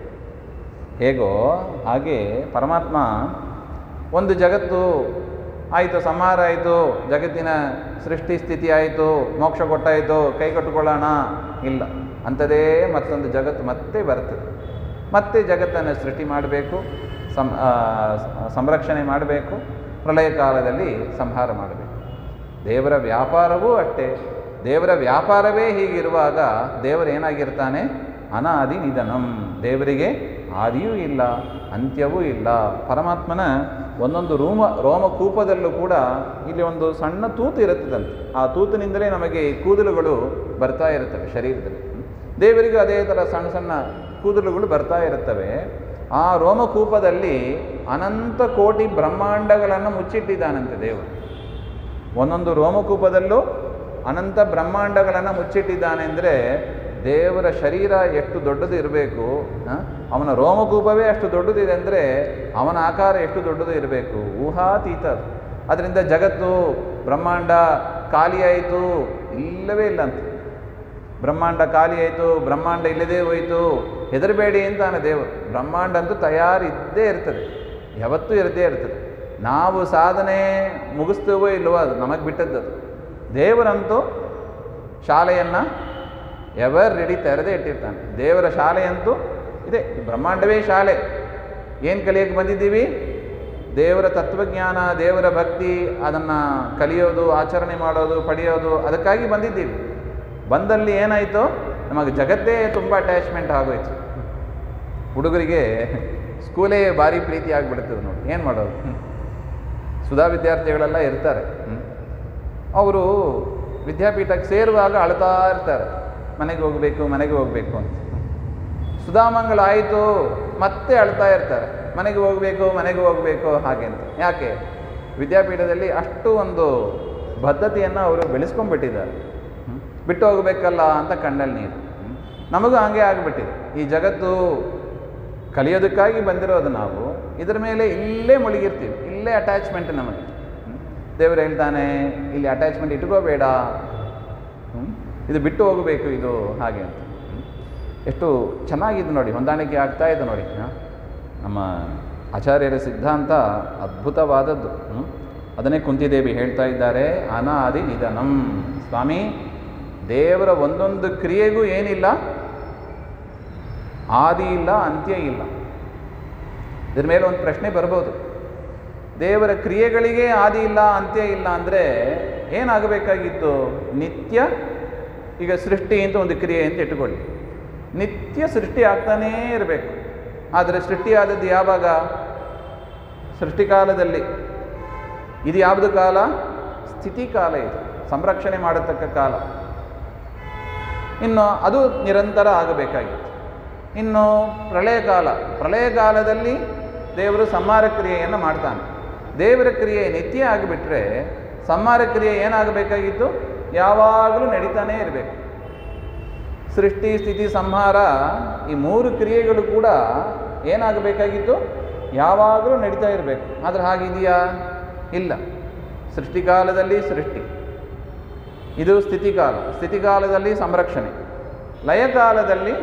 ಹೇಗೋ ಹಾಗೆ ಪರಮಾತ್ಮ ಒಂದು ಜಗತ್ತು ಆಯಿತು, ಸಂಹಾರ ಆಯಿತು, ಜಗತ್ತಿನ ಸೃಷ್ಟಿ ಸ್ಥಿತಿ ಆಯಿತು, ಮೋಕ್ಷ ಕೊಟ್ಟಾಯಿತು, ಕೈ ಕಟ್ಟಿಕೊಳ್ಳೋಣ, ಇಲ್ಲ. ಅಂಥದ್ದೇ ಮತ್ತೊಂದು ಜಗತ್ತು ಮತ್ತೆ ಬರ್ತದೆ. ಮತ್ತೆ ಜಗತ್ತನ್ನು ಸೃಷ್ಟಿ ಮಾಡಬೇಕು, ಸಂರಕ್ಷಣೆ ಮಾಡಬೇಕು, ಪ್ರಳಯ ಕಾಲದಲ್ಲಿ ಸಂಹಾರ ಮಾಡಬೇಕು. ದೇವರ ವ್ಯಾಪಾರವೂ ಅಷ್ಟೇ. ದೇವರ ವ್ಯಾಪಾರವೇ ಹೀಗಿರುವಾಗ ದೇವರೇನಾಗಿರ್ತಾನೆ? ಅನಾದಿ ನಿಧನಂ. ದೇವರಿಗೆ ಆದಿಯೂ ಇಲ್ಲ, ಅಂತ್ಯವೂ ಇಲ್ಲ. ಪರಮಾತ್ಮನ ಒಂದೊಂದು ರೋಮಕೂಪದಲ್ಲೂ ಕೂಡ ಇಲ್ಲಿ ಒಂದು ಸಣ್ಣ ತೂತು ಇರುತ್ತದಂತೆ. ಆ ತೂತಿನಿಂದಲೇ ನಮಗೆ ಕೂದಲುಗಳು ಬರ್ತಾ ಇರುತ್ತವೆ ಶರೀರದಲ್ಲಿ. ದೇವರಿಗೂ ಅದೇ ಥರ ಸಣ್ಣ ಸಣ್ಣ ಕೂದಲುಗಳು ಬರ್ತಾ ಇರುತ್ತವೆ. ಆ ರೋಮಕೂಪದಲ್ಲಿ ಅನಂತ ಕೋಟಿ ಬ್ರಹ್ಮಾಂಡಗಳನ್ನು ಮುಚ್ಚಿಟ್ಟಿದ್ದಾನಂತೆ ದೇವರು. ಒಂದೊಂದು ರೋಮಕೂಪದಲ್ಲೂ ಅನಂತ ಬ್ರಹ್ಮಾಂಡಗಳನ್ನು ಮುಚ್ಚಿಟ್ಟಿದ್ದಾನೆ ಅಂದರೆ ದೇವರ ಶರೀರ ಎಷ್ಟು ದೊಡ್ಡದು ಇರಬೇಕು, ಅವನ ರೋಮಕೂಪವೇ ಅಷ್ಟು ದೊಡ್ಡದಿದೆ ಅಂದರೆ ಅವನ ಆಕಾರ ಎಷ್ಟು ದೊಡ್ಡದು ಇರಬೇಕು, ಊಹಾತೀತ. ಅದರಿಂದ ಜಗತ್ತು ಬ್ರಹ್ಮಾಂಡ ಖಾಲಿಯಾಯಿತು ಇಲ್ಲವೇ ಇಲ್ಲ ಅಂತ. ಬ್ರಹ್ಮಾಂಡ ಖಾಲಿ ಆಯಿತು, ಬ್ರಹ್ಮಾಂಡ ಇಲ್ಲದೇ ಹೋಯಿತು, ಹೆದರಬೇಡಿ ಅಂತಾನೆ ದೇವರು. ಬ್ರಹ್ಮಾಂಡ ಅಂತೂ ತಯಾರಿದ್ದೇ ಇರ್ತದೆ, ಯಾವತ್ತೂ ಇರದೇ ಇರ್ತದೆ. ನಾವು ಸಾಧನೆ ಮುಗಿಸ್ತೇವೋ ಇಲ್ಲವೋ ಅದು ನಮಗೆ ಬಿಟ್ಟದ್ದು. ಅದು ದೇವರಂತೂ ಶಾಲೆಯನ್ನು ಎವರ್ ರೆಡಿ ತೆರೆದೇ ಇಟ್ಟಿರ್ತಾನೆ. ದೇವರ ಶಾಲೆಯಂತೂ ಇದೆ, ಬ್ರಹ್ಮಾಂಡವೇ ಶಾಲೆ. ಏನು ಕಲಿಯೋಕ್ಕೆ ಬಂದಿದ್ದೀವಿ? ದೇವರ ತತ್ವಜ್ಞಾನ, ದೇವರ ಭಕ್ತಿ, ಅದನ್ನು ಕಲಿಯೋದು, ಆಚರಣೆ ಮಾಡೋದು, ಪಡೆಯೋದು, ಅದಕ್ಕಾಗಿ ಬಂದಿದ್ದೀವಿ. ಬಂದಲ್ಲಿ ಏನಾಯಿತು, ನಮಗೆ ಜಗತ್ತೇ ತುಂಬ ಅಟ್ಯಾಚ್ಮೆಂಟ್ ಆಗೋಯ್ತು. ಹುಡುಗರಿಗೆ ಸ್ಕೂಲೇ ಭಾರಿ ಪ್ರೀತಿ ಆಗಿಬಿಡ್ತದೆ ನೋಡಿ, ಏನು ಮಾಡೋದು? ಸುಧಾ ವಿದ್ಯಾರ್ಥಿಗಳೆಲ್ಲ ಇರ್ತಾರೆ, ಅವರು ವಿದ್ಯಾಪೀಠಕ್ಕೆ ಸೇರುವಾಗ ಅಳ್ತಾ ಇರ್ತಾರೆ, ಮನೆಗೆ ಹೋಗಬೇಕು ಅಂತ. ಸುಧಾಮಂಗಲ ಆಯಿತು ಮತ್ತೆ ಅಳ್ತಾ ಇರ್ತಾರೆ, ಮನೆಗೆ ಹೋಗಬೇಕು ಹಾಗೆ ಅಂತ. ಯಾಕೆ? ವಿದ್ಯಾಪೀಠದಲ್ಲಿ ಅಷ್ಟು ಒಂದು ಬದ್ಧತೆಯನ್ನು ಅವರು ಬೆಳೆಸ್ಕೊಂಡ್ಬಿಟ್ಟಿದ್ದಾರೆ. ಬಿಟ್ಟು ಹೋಗಬೇಕಲ್ಲ ಅಂತ ಕಣ್ಣಲ್ಲಿ ನೀರು. ನಮಗೂ ಹಾಗೆ ಆಗಿಬಿಟ್ಟಿದೆ. ಈ ಜಗತ್ತು ಕಲಿಯೋದಕ್ಕಾಗಿ ಬಂದಿರೋದು, ನಾವು ಇದರ ಮೇಲೆ ಇಲ್ಲೇ ಮುಳುಗಿರ್ತೀವಿ, ಇಲ್ಲೇ ಅಟ್ಯಾಚ್ಮೆಂಟ್ ನಮಗೆ. ದೇವರು ಹೇಳ್ತಾನೆ, ಇಲ್ಲಿ ಅಟ್ಯಾಚ್ಮೆಂಟ್ ಇಟ್ಕೋಬೇಡ, ಇದು ಬಿಟ್ಟು ಹೋಗಬೇಕು, ಇದು ಹಾಗೆ ಅಂತ. ಎಷ್ಟು ಚೆನ್ನಾಗಿದ್ದು ನೋಡಿ, ಹೊಂದಾಣಿಕೆ ಆಗ್ತಾ ಇದೆ ನೋಡಿ. ನಮ್ಮ ಆಚಾರ್ಯರ ಸಿದ್ಧಾಂತ ಅದ್ಭುತವಾದದ್ದು. ಅದನ್ನೇ ಕುಂತಿದೇವಿ ಹೇಳ್ತಾ ಇದ್ದಾರೆ, ಅನಾದಿ ನಿಧನಂ. ಸ್ವಾಮಿ, ದೇವರ ಒಂದೊಂದು ಕ್ರಿಯೆಗೂ ಏನಿಲ್ಲ, ಆದಿ ಇಲ್ಲ, ಅಂತ್ಯ ಇಲ್ಲ. ಇದ್ರ ಮೇಲೆ ಒಂದು ಪ್ರಶ್ನೆ ಬರ್ಬೋದು, ದೇವರ ಕ್ರಿಯೆಗಳಿಗೆ ಆದಿ ಇಲ್ಲ, ಅಂತ್ಯ ಇಲ್ಲ ಅಂದರೆ ಏನಾಗಬೇಕಾಗಿತ್ತು? ನಿತ್ಯ. ಈಗ ಸೃಷ್ಟಿ ಅಂತ ಒಂದು ಕ್ರಿಯೆ ಅಂತ ಇಟ್ಕೊಳ್ಳಿ, ನಿತ್ಯ ಸೃಷ್ಟಿ ಆಗ್ತಾನೇ ಇರಬೇಕು. ಆದರೆ ಸೃಷ್ಟಿ ಆದದ್ದು ಯಾವಾಗ? ಸೃಷ್ಟಿಕಾಲದಲ್ಲಿ. ಇದು ಯಾವುದು ಕಾಲ? ಸ್ಥಿತಿ ಕಾಲ, ಇದು ಸಂರಕ್ಷಣೆ ಮಾಡತಕ್ಕ ಕಾಲ. ಇನ್ನು ಅದು ನಿರಂತರ ಆಗಬೇಕಾಗಿತ್ತು. ಇನ್ನು ಪ್ರಳಯ ಕಾಲದಲ್ಲಿ ದೇವರು ಸಂಹಾರ ಕ್ರಿಯೆಯನ್ನು ಮಾಡ್ತಾನೆ. ದೇವರ ಕ್ರಿಯೆ ನಿತ್ಯ ಆಗಿಬಿಟ್ರೆ ಸಂಹಾರ ಕ್ರಿಯೆ ಏನಾಗಬೇಕಾಗಿತ್ತು? ಯಾವಾಗಲೂ ನಡೀತಾನೇ ಇರಬೇಕು. ಸೃಷ್ಟಿ, ಸ್ಥಿತಿ, ಸಂಹಾರ, ಈ ಮೂರು ಕ್ರಿಯೆಗಳು ಕೂಡ ಏನಾಗಬೇಕಾಗಿತ್ತು? ಯಾವಾಗಲೂ ನಡೀತಾ ಇರಬೇಕು. ಆದರೆ ಹಾಗಿದೆಯಾ? ಇಲ್ಲ. ಸೃಷ್ಟಿಕಾಲದಲ್ಲಿ ಸೃಷ್ಟಿ, ಇದು ಸ್ಥಿತಿಕಾಲ, ಸ್ಥಿತಿಕಾಲದಲ್ಲಿ ಸಂರಕ್ಷಣೆ, ಲಯಕಾಲದಲ್ಲಿ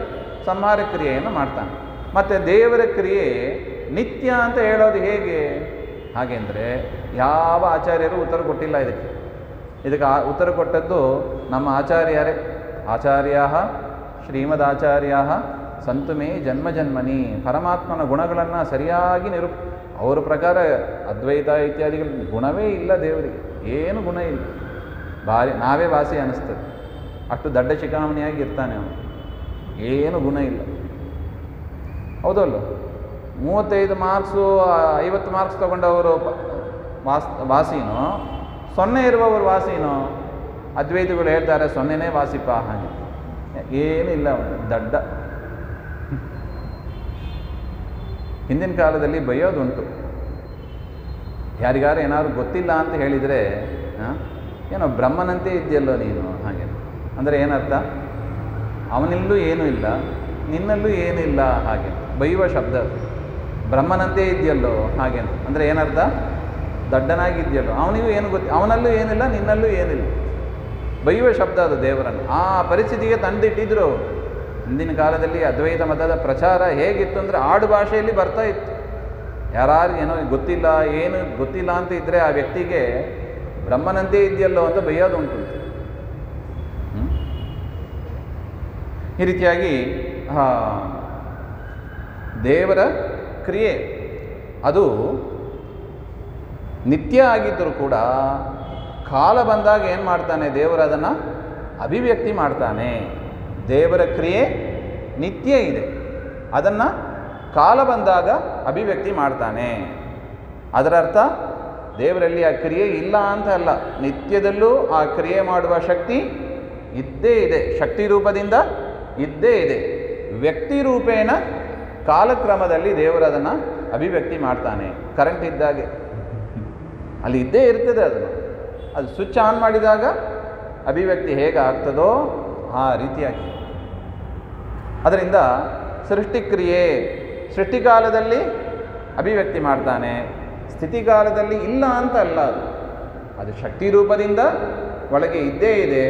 ಸಂಹಾರ ಕ್ರಿಯೆಯನ್ನು ಮಾಡ್ತಾನೆ. ಮತ್ತು ದೇವರ ಕ್ರಿಯೆ ನಿತ್ಯ ಅಂತ ಹೇಳೋದು ಹೇಗೆ? ಹಾಗೆಂದರೆ ಯಾವ ಆಚಾರ್ಯರು ಉತ್ತರ ಕೊಟ್ಟಿಲ್ಲ ಇದಕ್ಕೆ. ಉತ್ತರ ಕೊಟ್ಟದ್ದು ನಮ್ಮ ಆಚಾರ್ಯರೇ. ಆಚಾರ್ಯಾ ಶ್ರೀಮದಾಚಾರ್ಯಾ ಸಂತು ಮೇ ಜನ್ಮ ಜನ್ಮನಿ. ಪರಮಾತ್ಮನ ಗುಣಗಳನ್ನು ಸರಿಯಾಗಿ ಅವರ ಪ್ರಕಾರ ಅದ್ವೈತ ಇತ್ಯಾದಿಗಳ ಗುಣವೇ ಇಲ್ಲ ದೇವರಿಗೆ, ಏನು ಗುಣ ಇಲ್ಲ. ನಾವೇ ವಾಸಿ ಅನ್ನಿಸ್ತದೆ, ಅಷ್ಟು ದಡ್ಡ ಶಿಖಾಮಣಿಯಾಗಿ ಇರ್ತಾನೆ ಅವನು, ಏನು ಗುಣ ಇಲ್ಲ. ಹೌದಲ್ಲ? 35 ಮಾರ್ಕ್ಸು 50 ಮಾರ್ಕ್ಸ್ ತೊಗೊಂಡವರು ವಾಸಿನೋ, 0 ಇರುವವರು ವಾಸಿನೋ? ಅದ್ವೈತಗಳು ಹೇಳ್ತಾರೆ 0ನೇ ವಾಸಿಪ, ಹಾಗೆ ಏನಿಲ್ಲ, ದಡ್ಡ. ಹಿಂದಿನ ಕಾಲದಲ್ಲಿ ಬೈಯೋದುಂಟು, ಯಾರಿಗಾರು ಏನಾದ್ರು ಗೊತ್ತಿಲ್ಲ ಅಂತ ಹೇಳಿದರೆ, ಏನೋ ಬ್ರಹ್ಮನಂತೆ ಇದೆಯಲ್ಲೋ ನೀನು, ಹಾಗೆ ಅಂದರೆ ಏನರ್ಥ? ಅವನಲ್ಲೂ ಏನೂ ಇಲ್ಲ, ನಿನ್ನಲ್ಲೂ ಏನಿಲ್ಲ, ಹಾಗೆ ಬೈಯುವ ಶಬ್ದ. ಬ್ರಹ್ಮನಂತೆ ಇದೆಯಲ್ಲೋ ಹಾಗೆ ಅಂದರೆ ಏನರ್ಥ? ದಡ್ಡನಾಗಿದೆಯಲ್ಲೋ, ಅವನಿಗೂ ಏನು ಅವನಲ್ಲೂ ಏನಿಲ್ಲ, ನಿನ್ನಲ್ಲೂ ಏನಿಲ್ಲ. ಬೈಯುವ ಶಬ್ದ ಅದು ದೇವರನ್ನು. ಆ ಪರಿಸ್ಥಿತಿಗೆ ತಂದಿಟ್ಟಿದ್ರು. ಹಿಂದಿನ ಕಾಲದಲ್ಲಿ ಅದ್ವೈತ ಮತದ ಪ್ರಚಾರ ಹೇಗಿತ್ತು ಅಂದರೆ ಆಡು ಭಾಷೆಯಲ್ಲಿ ಬರ್ತಾ ಇತ್ತು. ಯಾರು ಏನೋ ಗೊತ್ತಿಲ್ಲ, ಏನು ಗೊತ್ತಿಲ್ಲ ಅಂತ ಇದ್ದರೆ ಆ ವ್ಯಕ್ತಿಗೆ ಬ್ರಹ್ಮನಂತೆ ಇದೆಯಲ್ಲೋ ಅಂತ ಬೈಯೋದು ಉಂಟು. ಈ ರೀತಿಯಾಗಿ ದೇವರ ಕ್ರಿಯೆ ಅದು ನಿತ್ಯ ಆಗಿದ್ದರೂ ಕೂಡ ಕಾಲ ಬಂದಾಗ ಏನು ಮಾಡ್ತಾನೆ ದೇವರು? ಅದನ್ನು ಅಭಿವ್ಯಕ್ತಿ ಮಾಡ್ತಾನೆ. ದೇವರ ಕ್ರಿಯೆ ನಿತ್ಯ ಇದೆ, ಅದನ್ನು ಕಾಲ ಬಂದಾಗ ಅಭಿವ್ಯಕ್ತಿ ಮಾಡ್ತಾನೆ. ಅದರ ಅರ್ಥ ದೇವರಲ್ಲಿ ಆ ಕ್ರಿಯೆ ಇಲ್ಲ ಅಂತ ಅಲ್ಲ, ನಿತ್ಯದಲ್ಲೂ ಆ ಕ್ರಿಯೆ ಮಾಡುವ ಶಕ್ತಿ ಇದ್ದೇ ಇದೆ, ಶಕ್ತಿ ರೂಪದಿಂದ ಇದ್ದೇ ಇದೆ. ವ್ಯಕ್ತಿ ರೂಪೇಣ ಕಾಲಕ್ರಮದಲ್ಲಿ ದೇವರು ಅದನ್ನು ಅಭಿವ್ಯಕ್ತಿ ಮಾಡ್ತಾನೆ. ಕರೆಂಟ್ ಇದ್ದಾಗೆ ಅಲ್ಲಿ ಇದ್ದೇ ಇರ್ತದೆ, ಅದು ಸ್ವಿಚ್ ಆನ್ ಮಾಡಿದಾಗ ಅಭಿವ್ಯಕ್ತಿ ಹೇಗೆ ಆಗ್ತದೋ ಆ ರೀತಿಯಾಗಿ. ಅದರಿಂದ ಸೃಷ್ಟಿಕ್ರಿಯೆ ಸೃಷ್ಟಿಕಾಲದಲ್ಲಿ ಅಭಿವ್ಯಕ್ತಿ ಮಾಡ್ತಾನೆ, ಸ್ಥಿತಿಕಾಲದಲ್ಲಿ ಇಲ್ಲ ಅಂತ ಅಲ್ಲ. ಅದು ಶಕ್ತಿ ರೂಪದಿಂದ ಒಳಗೆ ಇದ್ದೇ ಇದೆ,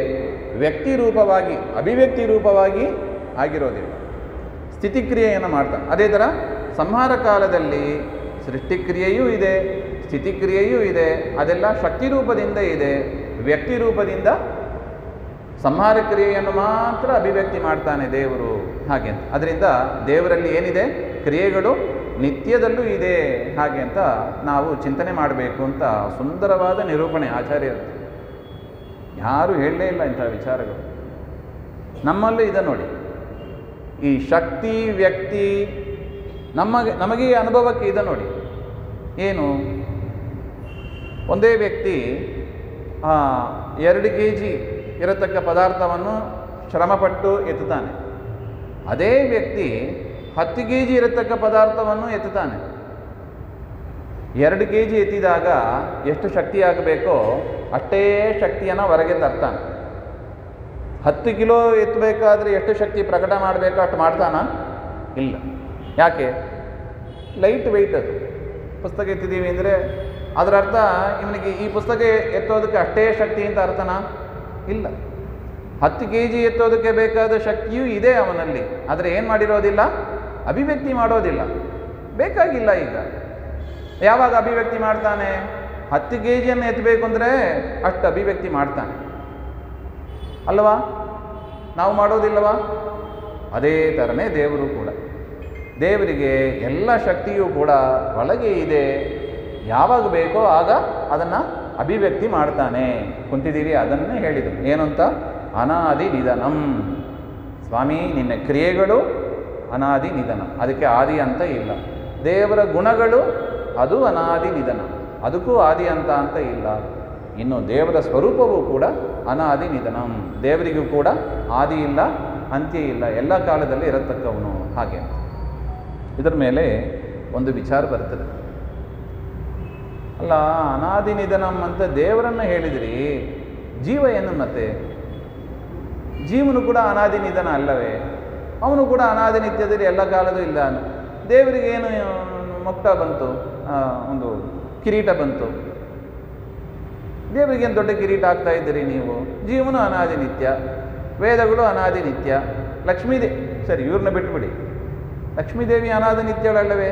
ವ್ಯಕ್ತಿ ರೂಪವಾಗಿ ಅಭಿವ್ಯಕ್ತಿ ರೂಪವಾಗಿ ಆಗಿರೋದಿಲ್ಲ. ಸ್ಥಿತಿಕ್ರಿಯೆಯನ್ನು ಮಾಡ್ತಾನೆ. ಅದೇ ಥರ ಸಂಹಾರ ಕಾಲದಲ್ಲಿ ಸೃಷ್ಟಿಕ್ರಿಯೆಯೂ ಇದೆ, ಸ್ಥಿತಿಕ್ರಿಯೆಯೂ ಇದೆ. ಅದೆಲ್ಲ ಶಕ್ತಿ ರೂಪದಿಂದ ಇದೆ, ವ್ಯಕ್ತಿ ರೂಪದಿಂದ ಸಂಹಾರ ಕ್ರಿಯೆಯನ್ನು ಮಾತ್ರ ಅಭಿವ್ಯಕ್ತಿ ಮಾಡ್ತಾನೆ ದೇವರು. ಹಾಗೆ ಅಂತ ಅದರಿಂದ ದೇವರಲ್ಲಿ ಏನಿದೆ, ಕ್ರಿಯೆಗಳು ನಿತ್ಯದಲ್ಲೂ ಇದೆ ಹಾಗೆ ಅಂತ ನಾವು ಚಿಂತನೆ ಮಾಡಬೇಕು ಅಂತ ಸುಂದರವಾದ ನಿರೂಪಣೆ ಆಚಾರ್ಯರು. ಯಾರೂ ಹೇಳಲೇ ಇಲ್ಲ ಇಂಥ ವಿಚಾರಗಳು. ನಮ್ಮಲ್ಲೂ ಇದೆ ನೋಡಿ. ಈ ಶಕ್ತಿ ವ್ಯಕ್ತಿ ನಮಗೆ ಅನುಭವಕ್ಕೆ ಇದೆ ನೋಡಿ. ಏನು, ಒಂದೇ ವ್ಯಕ್ತಿ 2 kg ಇರತಕ್ಕ ಪದಾರ್ಥವನ್ನು ಶ್ರಮಪಟ್ಟು ಎತ್ತುತ್ತಾನೆ. ಅದೇ ವ್ಯಕ್ತಿ 10 kg ಇರತಕ್ಕ ಪದಾರ್ಥವನ್ನು ಎತ್ತುತ್ತಾನೆ. 2 kg ಎತ್ತಿದಾಗ ಎಷ್ಟು ಶಕ್ತಿ ಆಗಬೇಕೋ ಅಷ್ಟೇ ಶಕ್ತಿಯನ್ನು ಹೊರಗೆ ತರ್ತಾನೆ. 10 ಕಿಲೋ ಎತ್ತಬೇಕಾದ್ರೆ ಎಷ್ಟು ಶಕ್ತಿ ಪ್ರಕಟ ಮಾಡಬೇಕೋ ಅಷ್ಟು ಮಾಡ್ತಾನ? ಇಲ್ಲ. ಯಾಕೆ? Light weight. ಅದು ಪುಸ್ತಕ ಎತ್ತಿದ್ದೀವಿ ಅಂದರೆ ಅದರ ಅರ್ಥ ಇವನಿಗೆ ಈ ಪುಸ್ತಕ ಎತ್ತೋದಕ್ಕೆ ಅಷ್ಟೇ ಶಕ್ತಿ ಅಂತ ಅರ್ಥನಾ? ಇಲ್ಲ. 10 kg ಎತ್ತೋದಕ್ಕೆ ಬೇಕಾದ ಶಕ್ತಿಯೂ ಇದೆ ಅವನಲ್ಲಿ, ಆದರೆ ಏನು ಮಾಡಿರೋದಿಲ್ಲ, ಅಭಿವ್ಯಕ್ತಿ ಮಾಡೋದಿಲ್ಲ. ಬೇಕಾಗಿಲ್ಲ. ಈಗ ಯಾವಾಗ ಅಭಿವ್ಯಕ್ತಿ ಮಾಡ್ತಾನೆ? 10 kgಯನ್ನು ಎತ್ತಬೇಕು ಅಂದರೆ ಅಷ್ಟು ಅಭಿವ್ಯಕ್ತಿ ಮಾಡ್ತಾನೆ ಅಲ್ವಾ? ನಾವು ಮಾಡೋದಿಲ್ಲವಾ? ಅದೇ ಥರನೇ ದೇವರು ಕೂಡ. ದೇವರಿಗೆ ಎಲ್ಲ ಶಕ್ತಿಯೂ ಕೂಡ ಒಳಗೆ ಇದೆ. ಯಾವಾಗ ಬೇಕೋ ಆಗ ಅದನ್ನು ಅಭಿವ್ಯಕ್ತಿ ಮಾಡ್ತಾನೆ. ಕುಂತಿದ್ದೀವಿ ಅದನ್ನೇ ಹೇಳಿದರು. ಏನು ಅಂತ? ಅನಾದಿ ನಿಧನಂ. ಸ್ವಾಮಿ, ನಿನ್ನ ಕ್ರಿಯೆಗಳು ಅನಾದಿ ನಿಧನ, ಅದಕ್ಕೆ ಆದಿ ಅಂತ ಇಲ್ಲ. ದೇವರ ಗುಣಗಳು ಅದು ಅನಾದಿ ನಿಧನ, ಅದಕ್ಕೂ ಆದಿ ಅಂತ ಇಲ್ಲ. ಇನ್ನು ದೇವರ ಸ್ವರೂಪವೂ ಕೂಡ ಅನಾದಿ ನಿಧನಂ. ದೇವರಿಗೂ ಕೂಡ ಆದಿ ಇಲ್ಲ, ಅಂತ್ಯ ಇಲ್ಲ, ಎಲ್ಲ ಕಾಲದಲ್ಲಿ ಇರತಕ್ಕವನು. ಹಾಗೆ ಇದರ ಮೇಲೆ ಒಂದು ವಿಚಾರ ಬರ್ತದೆ. ಅಲ್ಲ, ಅನಾದಿ ನಿಧನಂ ಅಂತ ದೇವರನ್ನು ಹೇಳಿದ್ರಿ, ಜೀವ ಏನು ಮತ್ತೆ? ಜೀವನು ಕೂಡ ಅನಾದಿ ನಿಧನ ಅಲ್ಲವೇ? ಅವನು ಕೂಡ ಅನಾದಿ ನಿತ್ಯದಲ್ಲಿ ಎಲ್ಲ ಕಾಲದೂ ಇಲ್ಲ. ದೇವರಿಗೆ ಏನು ಮೊಕ್ಟ ಬಂತು, ಒಂದು ಕಿರೀಟ ಬಂತು. ದೇವರಿಗೇನು ದೊಡ್ಡ ಕಿರೀಟ ಆಗ್ತಾ ಇದ್ದೀರಿ ನೀವು? ಜೀವನು ಅನಾದಿ ನಿತ್ಯ, ವೇದಗಳು ಅನಾದಿ ನಿತ್ಯ, ಲಕ್ಷ್ಮೀದೇವಿ ಸರಿ ಇವ್ರನ್ನ ಬಿಟ್ಬಿಡಿ, ಲಕ್ಷ್ಮೀದೇವಿ ಅನಾದಿ ನಿತ್ಯಗಳಲ್ಲವೇ?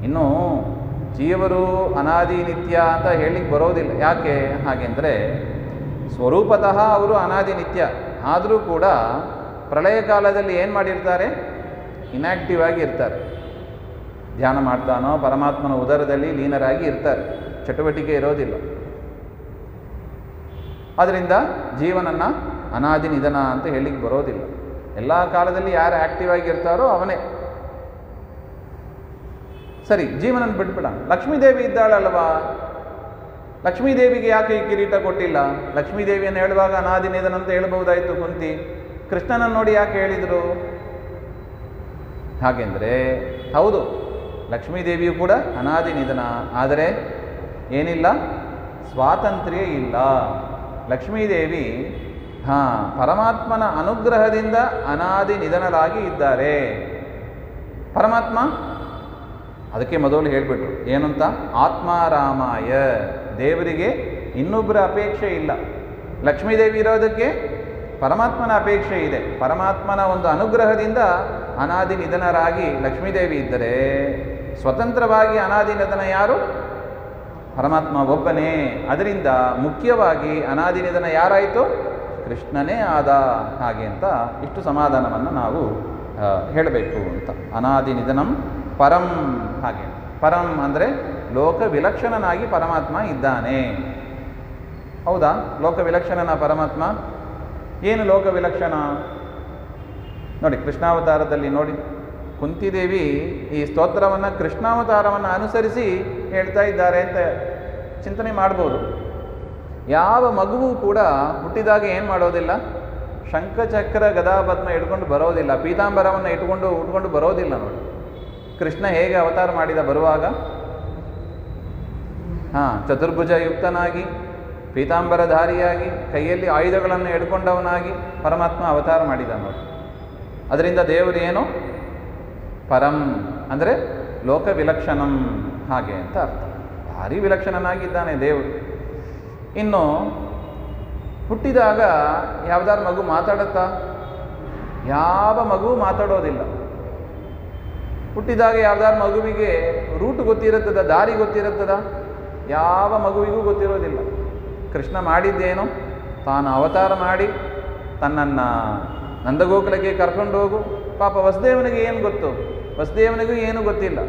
ಇನ್ನು ಜೀವರು ಅನಾದಿ ನಿತ್ಯ ಅಂತ ಹೇಳಿಕ್ಕೆ ಬರೋದಿಲ್ಲ. ಯಾಕೆ ಹಾಗೆಂದರೆ ಸ್ವರೂಪತಃ ಅವರು ಅನಾದಿ ನಿತ್ಯ, ಆದರೂ ಕೂಡ ಪ್ರಳಯ ಕಾಲದಲ್ಲಿ ಏನು ಮಾಡಿರ್ತಾರೆ? ಇನ್ಯಾಕ್ಟಿವ್ ಆಗಿ ಇರ್ತಾರೆ. ಧ್ಯಾನ ಮಾಡ್ತಾನೋ ಪರಮಾತ್ಮನ ಉದರದಲ್ಲಿ ಲೀನರಾಗಿ ಇರ್ತಾರೆ, ಚಟುವಟಿಕೆ ಇರೋದಿಲ್ಲ. ಆದ್ದರಿಂದ ಜೀವನನ್ನು ಅನಾದಿ ನಿಧನ ಅಂತ ಹೇಳಿಕ್ಕೆ ಬರೋದಿಲ್ಲ. ಎಲ್ಲ ಕಾಲದಲ್ಲಿ ಯಾರು ಆ್ಯಕ್ಟಿವ್ ಆಗಿರ್ತಾರೋ ಅವನೇ. ಸರಿ, ಜೀವನನ್ನು ಬಿಟ್ಬಿಡ. ಲಕ್ಷ್ಮೀದೇವಿ ಇದ್ದಾಳಲ್ವಾ? ಲಕ್ಷ್ಮೀದೇವಿಗೆ ಯಾಕೆ ಈ ಕಿರೀಟ ಕೊಟ್ಟಿಲ್ಲ? ಲಕ್ಷ್ಮೀದೇವಿಯನ್ನು ಹೇಳುವಾಗ ಅನಾದಿ ನಿಧನ ಅಂತ ಹೇಳ್ಬೋದಾಯಿತು ಕುಂತಿ. ಕೃಷ್ಣನನ್ನು ನೋಡಿ ಯಾಕೆ ಹೇಳಿದರು? ಹಾಗೆಂದರೆ ಹೌದು, ಲಕ್ಷ್ಮೀದೇವಿಯು ಕೂಡ ಅನಾದಿ ನಿಧನ, ಆದರೆ ಏನಿಲ್ಲ, ಸ್ವಾತಂತ್ರ್ಯ ಇಲ್ಲ. ಲಕ್ಷ್ಮೀದೇವಿ ಪರಮಾತ್ಮನ ಅನುಗ್ರಹದಿಂದ ಅನಾದಿ ನಿಧನರಾಗಿ ಇದ್ದಾರೆ. ಪರಮಾತ್ಮ ಅದಕ್ಕೆ ಮೊದಲು ಹೇಳಿಬಿಟ್ರು ಏನಂತ? ಆತ್ಮಾರಾಮಾಯ. ದೇವರಿಗೆ ಇನ್ನೊಬ್ಬರ ಅಪೇಕ್ಷೆ ಇಲ್ಲ. ಲಕ್ಷ್ಮೀದೇವಿ ಇರೋದಕ್ಕೆ ಪರಮಾತ್ಮನ ಅಪೇಕ್ಷೆ ಇದೆ. ಪರಮಾತ್ಮನ ಒಂದು ಅನುಗ್ರಹದಿಂದ ಅನಾದಿ ನಿಧನರಾಗಿ ಲಕ್ಷ್ಮೀದೇವಿ ಇದ್ದರೆ, ಸ್ವತಂತ್ರವಾಗಿ ಅನಾದಿ ನಿಧನ ಯಾರು? ಪರಮಾತ್ಮ ಒಬ್ಬನೇ. ಅದರಿಂದ ಮುಖ್ಯವಾಗಿ ಅನಾದಿ ನಿಧನ ಯಾರಾಯಿತು? ಕೃಷ್ಣನೇ ಆದ. ಹಾಗೆ ಅಂತ ಇಷ್ಟು ಸಮಾಧಾನವನ್ನು ನಾವು ಹೇಳಬೇಕು ಅಂತ. ಅನಾದಿ ನಿಧನಂ ಪರಂ. ಹಾಗೆ ಪರಂ ಅಂದರೆ ಲೋಕ ವಿಲಕ್ಷಣನಾಗಿ ಪರಮಾತ್ಮ ಇದ್ದಾನೆ. ಹೌದಾ? ಲೋಕ ವಿಲಕ್ಷಣನ ಪರಮಾತ್ಮ. ಏನು ಲೋಕ ವಿಲಕ್ಷಣ? ನೋಡಿ, ಕೃಷ್ಣಾವತಾರದಲ್ಲಿ ನೋಡಿ, ಕುಂತಿದೇವಿ ಈ ಸ್ತೋತ್ರವನ್ನು ಕೃಷ್ಣಾವತಾರವನ್ನು ಅನುಸರಿಸಿ ಹೇಳ್ತಾ ಇದ್ದಾರೆ ಅಂತ ಚಿಂತನೆ ಮಾಡ್ಬೋದು. ಯಾವ ಮಗುವು ಕೂಡ ಹುಟ್ಟಿದಾಗ ಏನು ಮಾಡೋದಿಲ್ಲ? ಶಂಖಚಕ್ರ ಗದಾಪದ್ಮ ಇಟ್ಕೊಂಡು ಬರೋದಿಲ್ಲ, ಪೀತಾಂಬರವನ್ನು ಉಟ್ಕೊಂಡು ಬರೋದಿಲ್ಲ ನೋಡಿ. ಕೃಷ್ಣ ಹೇಗೆ ಅವತಾರ ಮಾಡಿದ ಬರುವಾಗ? ಚತುರ್ಭುಜ ಯುಕ್ತನಾಗಿ, ಪೀತಾಂಬರಧಾರಿಯಾಗಿ, ಕೈಯಲ್ಲಿ ಆಯುಧಗಳನ್ನು ಹಿಡ್ಕೊಂಡವನಾಗಿ ಪರಮಾತ್ಮ ಅವತಾರ ಮಾಡಿದ ನೋಡಿ. ಅದರಿಂದ ದೇವರು ಏನು? ಪರಂ ಅಂದರೆ ಲೋಕ ವಿಲಕ್ಷಣಂ ಹಾಗೆ ಅಂತ ಅರ್ಥ. ಭಾರಿ ವಿಲಕ್ಷಣನಾಗಿದ್ದಾನೆ ದೇವರು. ಇನ್ನು ಹುಟ್ಟಿದಾಗ ಯಾವುದಾದ್ರು ಮಗು ಮಾತಾಡುತ್ತಾ? ಯಾವ ಮಗು ಮಾತಾಡೋದಿಲ್ಲ. ಹುಟ್ಟಿದಾಗ ಯಾವುದಾದ್ರು ಮಗುವಿಗೆ ರೂಟ್ ಗೊತ್ತಿರುತ್ತದ, ದಾರಿ ಗೊತ್ತಿರುತ್ತದ? ಯಾವ ಮಗುವಿಗೂ ಗೊತ್ತಿರೋದಿಲ್ಲ. ಕೃಷ್ಣ ಮಾಡಿದ್ದೇನು? ತಾನು ಅವತಾರ ಮಾಡಿ ತನ್ನನ್ನು ನಂದಗೋಕುಲಕ್ಕೆ ಕರ್ಕೊಂಡು ಹೋಗು. ಪಾಪ ವಸುದೇವನಿಗೆ ಏನು ಗೊತ್ತು? ವಸುದೇವನಿಗೂ ಏನೂ ಗೊತ್ತಿಲ್ಲ.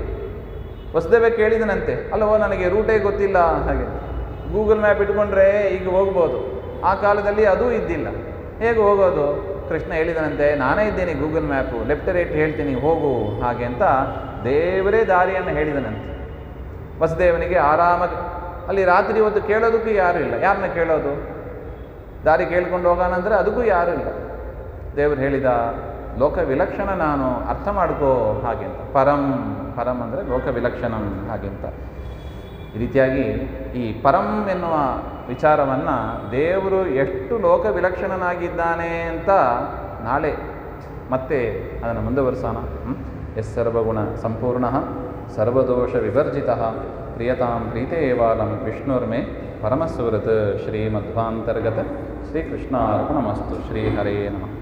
ವಸುದೇವ ಕೇಳಿದನಂತೆ, ಅಲ್ಲವೋ ನನಗೆ ರೂಟೇ ಗೊತ್ತಿಲ್ಲ. ಹಾಗೆ ಗೂಗಲ್ ಮ್ಯಾಪ್ ಇಟ್ಕೊಂಡ್ರೆ ಈಗ ಹೋಗ್ಬೋದು. ಆ ಕಾಲದಲ್ಲಿ ಅದೂ ಇದ್ದಿಲ್ಲ. ಹೇಗೆ ಹೋಗೋದು? ಕೃಷ್ಣ ಹೇಳಿದನಂತೆ, ನಾನೇ ಇದ್ದೇನೆ ಗೂಗಲ್ ಮ್ಯಾಪು, ಲೆಫ್ಟ್ ರೈಟ್ ಹೇಳ್ತೀನಿ ಹೋಗು ಹಾಗೆ ಅಂತ ದೇವರೇ ದಾರಿಯನ್ನು ಹೇಳಿದನಂತೆ. ವಸುದೇವನಿಗೆ ಆರಾಮಾಗಿ ಅಲ್ಲಿ ರಾತ್ರಿ ಹೊತ್ತು ಕೇಳೋದಕ್ಕೂ ಯಾರೂ ಇಲ್ಲ. ಯಾರನ್ನ ಕೇಳೋದು? ದಾರಿ ಕೇಳ್ಕೊಂಡು ಹೋಗೋಣಂದರೆ ಅದಕ್ಕೂ ಯಾರೂ ಇಲ್ಲ. ದೇವರು ಹೇಳಿದ, ಲೋಕ ವಿಲಕ್ಷಣ ನಾನು, ಅರ್ಥ ಮಾಡ್ಕೋ ಹಾಗೆ ಅಂತ. ಪರಂ ಅಂದರೆ ಲೋಕ ವಿಲಕ್ಷಣಂ ಹಾಗೆ ಅಂತ. ಈ ರೀತಿಯಾಗಿ ಈ ಪರಂ ಎನ್ನುವ ವಿಚಾರವನ್ನು ದೇವರು ಎಷ್ಟು ಲೋಕ ವಿಲಕ್ಷಣನಾಗಿದ್ದಾನೆ ಅಂತ ನಾಳೆ ಮತ್ತೆ ಅದನ್ನು ಮುಂದುವರಿಸೋಣ. ಎಸ್ ಸರ್ವಗುಣ ಸಂಪೂರ್ಣ ಸರ್ವದೋಷ ವಿವರ್ಜಿತ ಪ್ರಿಯತಾಂ ಪ್ರೀತೇವಾಲಂ ವಿಷ್ಣುರ್ಮೇ ಪರಮಸುವೃತ್ ಶ್ರೀಮಧ್ವಾಂತರ್ಗತ ಶ್ರೀಕೃಷ್ಣಾರ್ಪಣಮಸ್ತು. ಶ್ರೀಹರೇ ನಮಃ.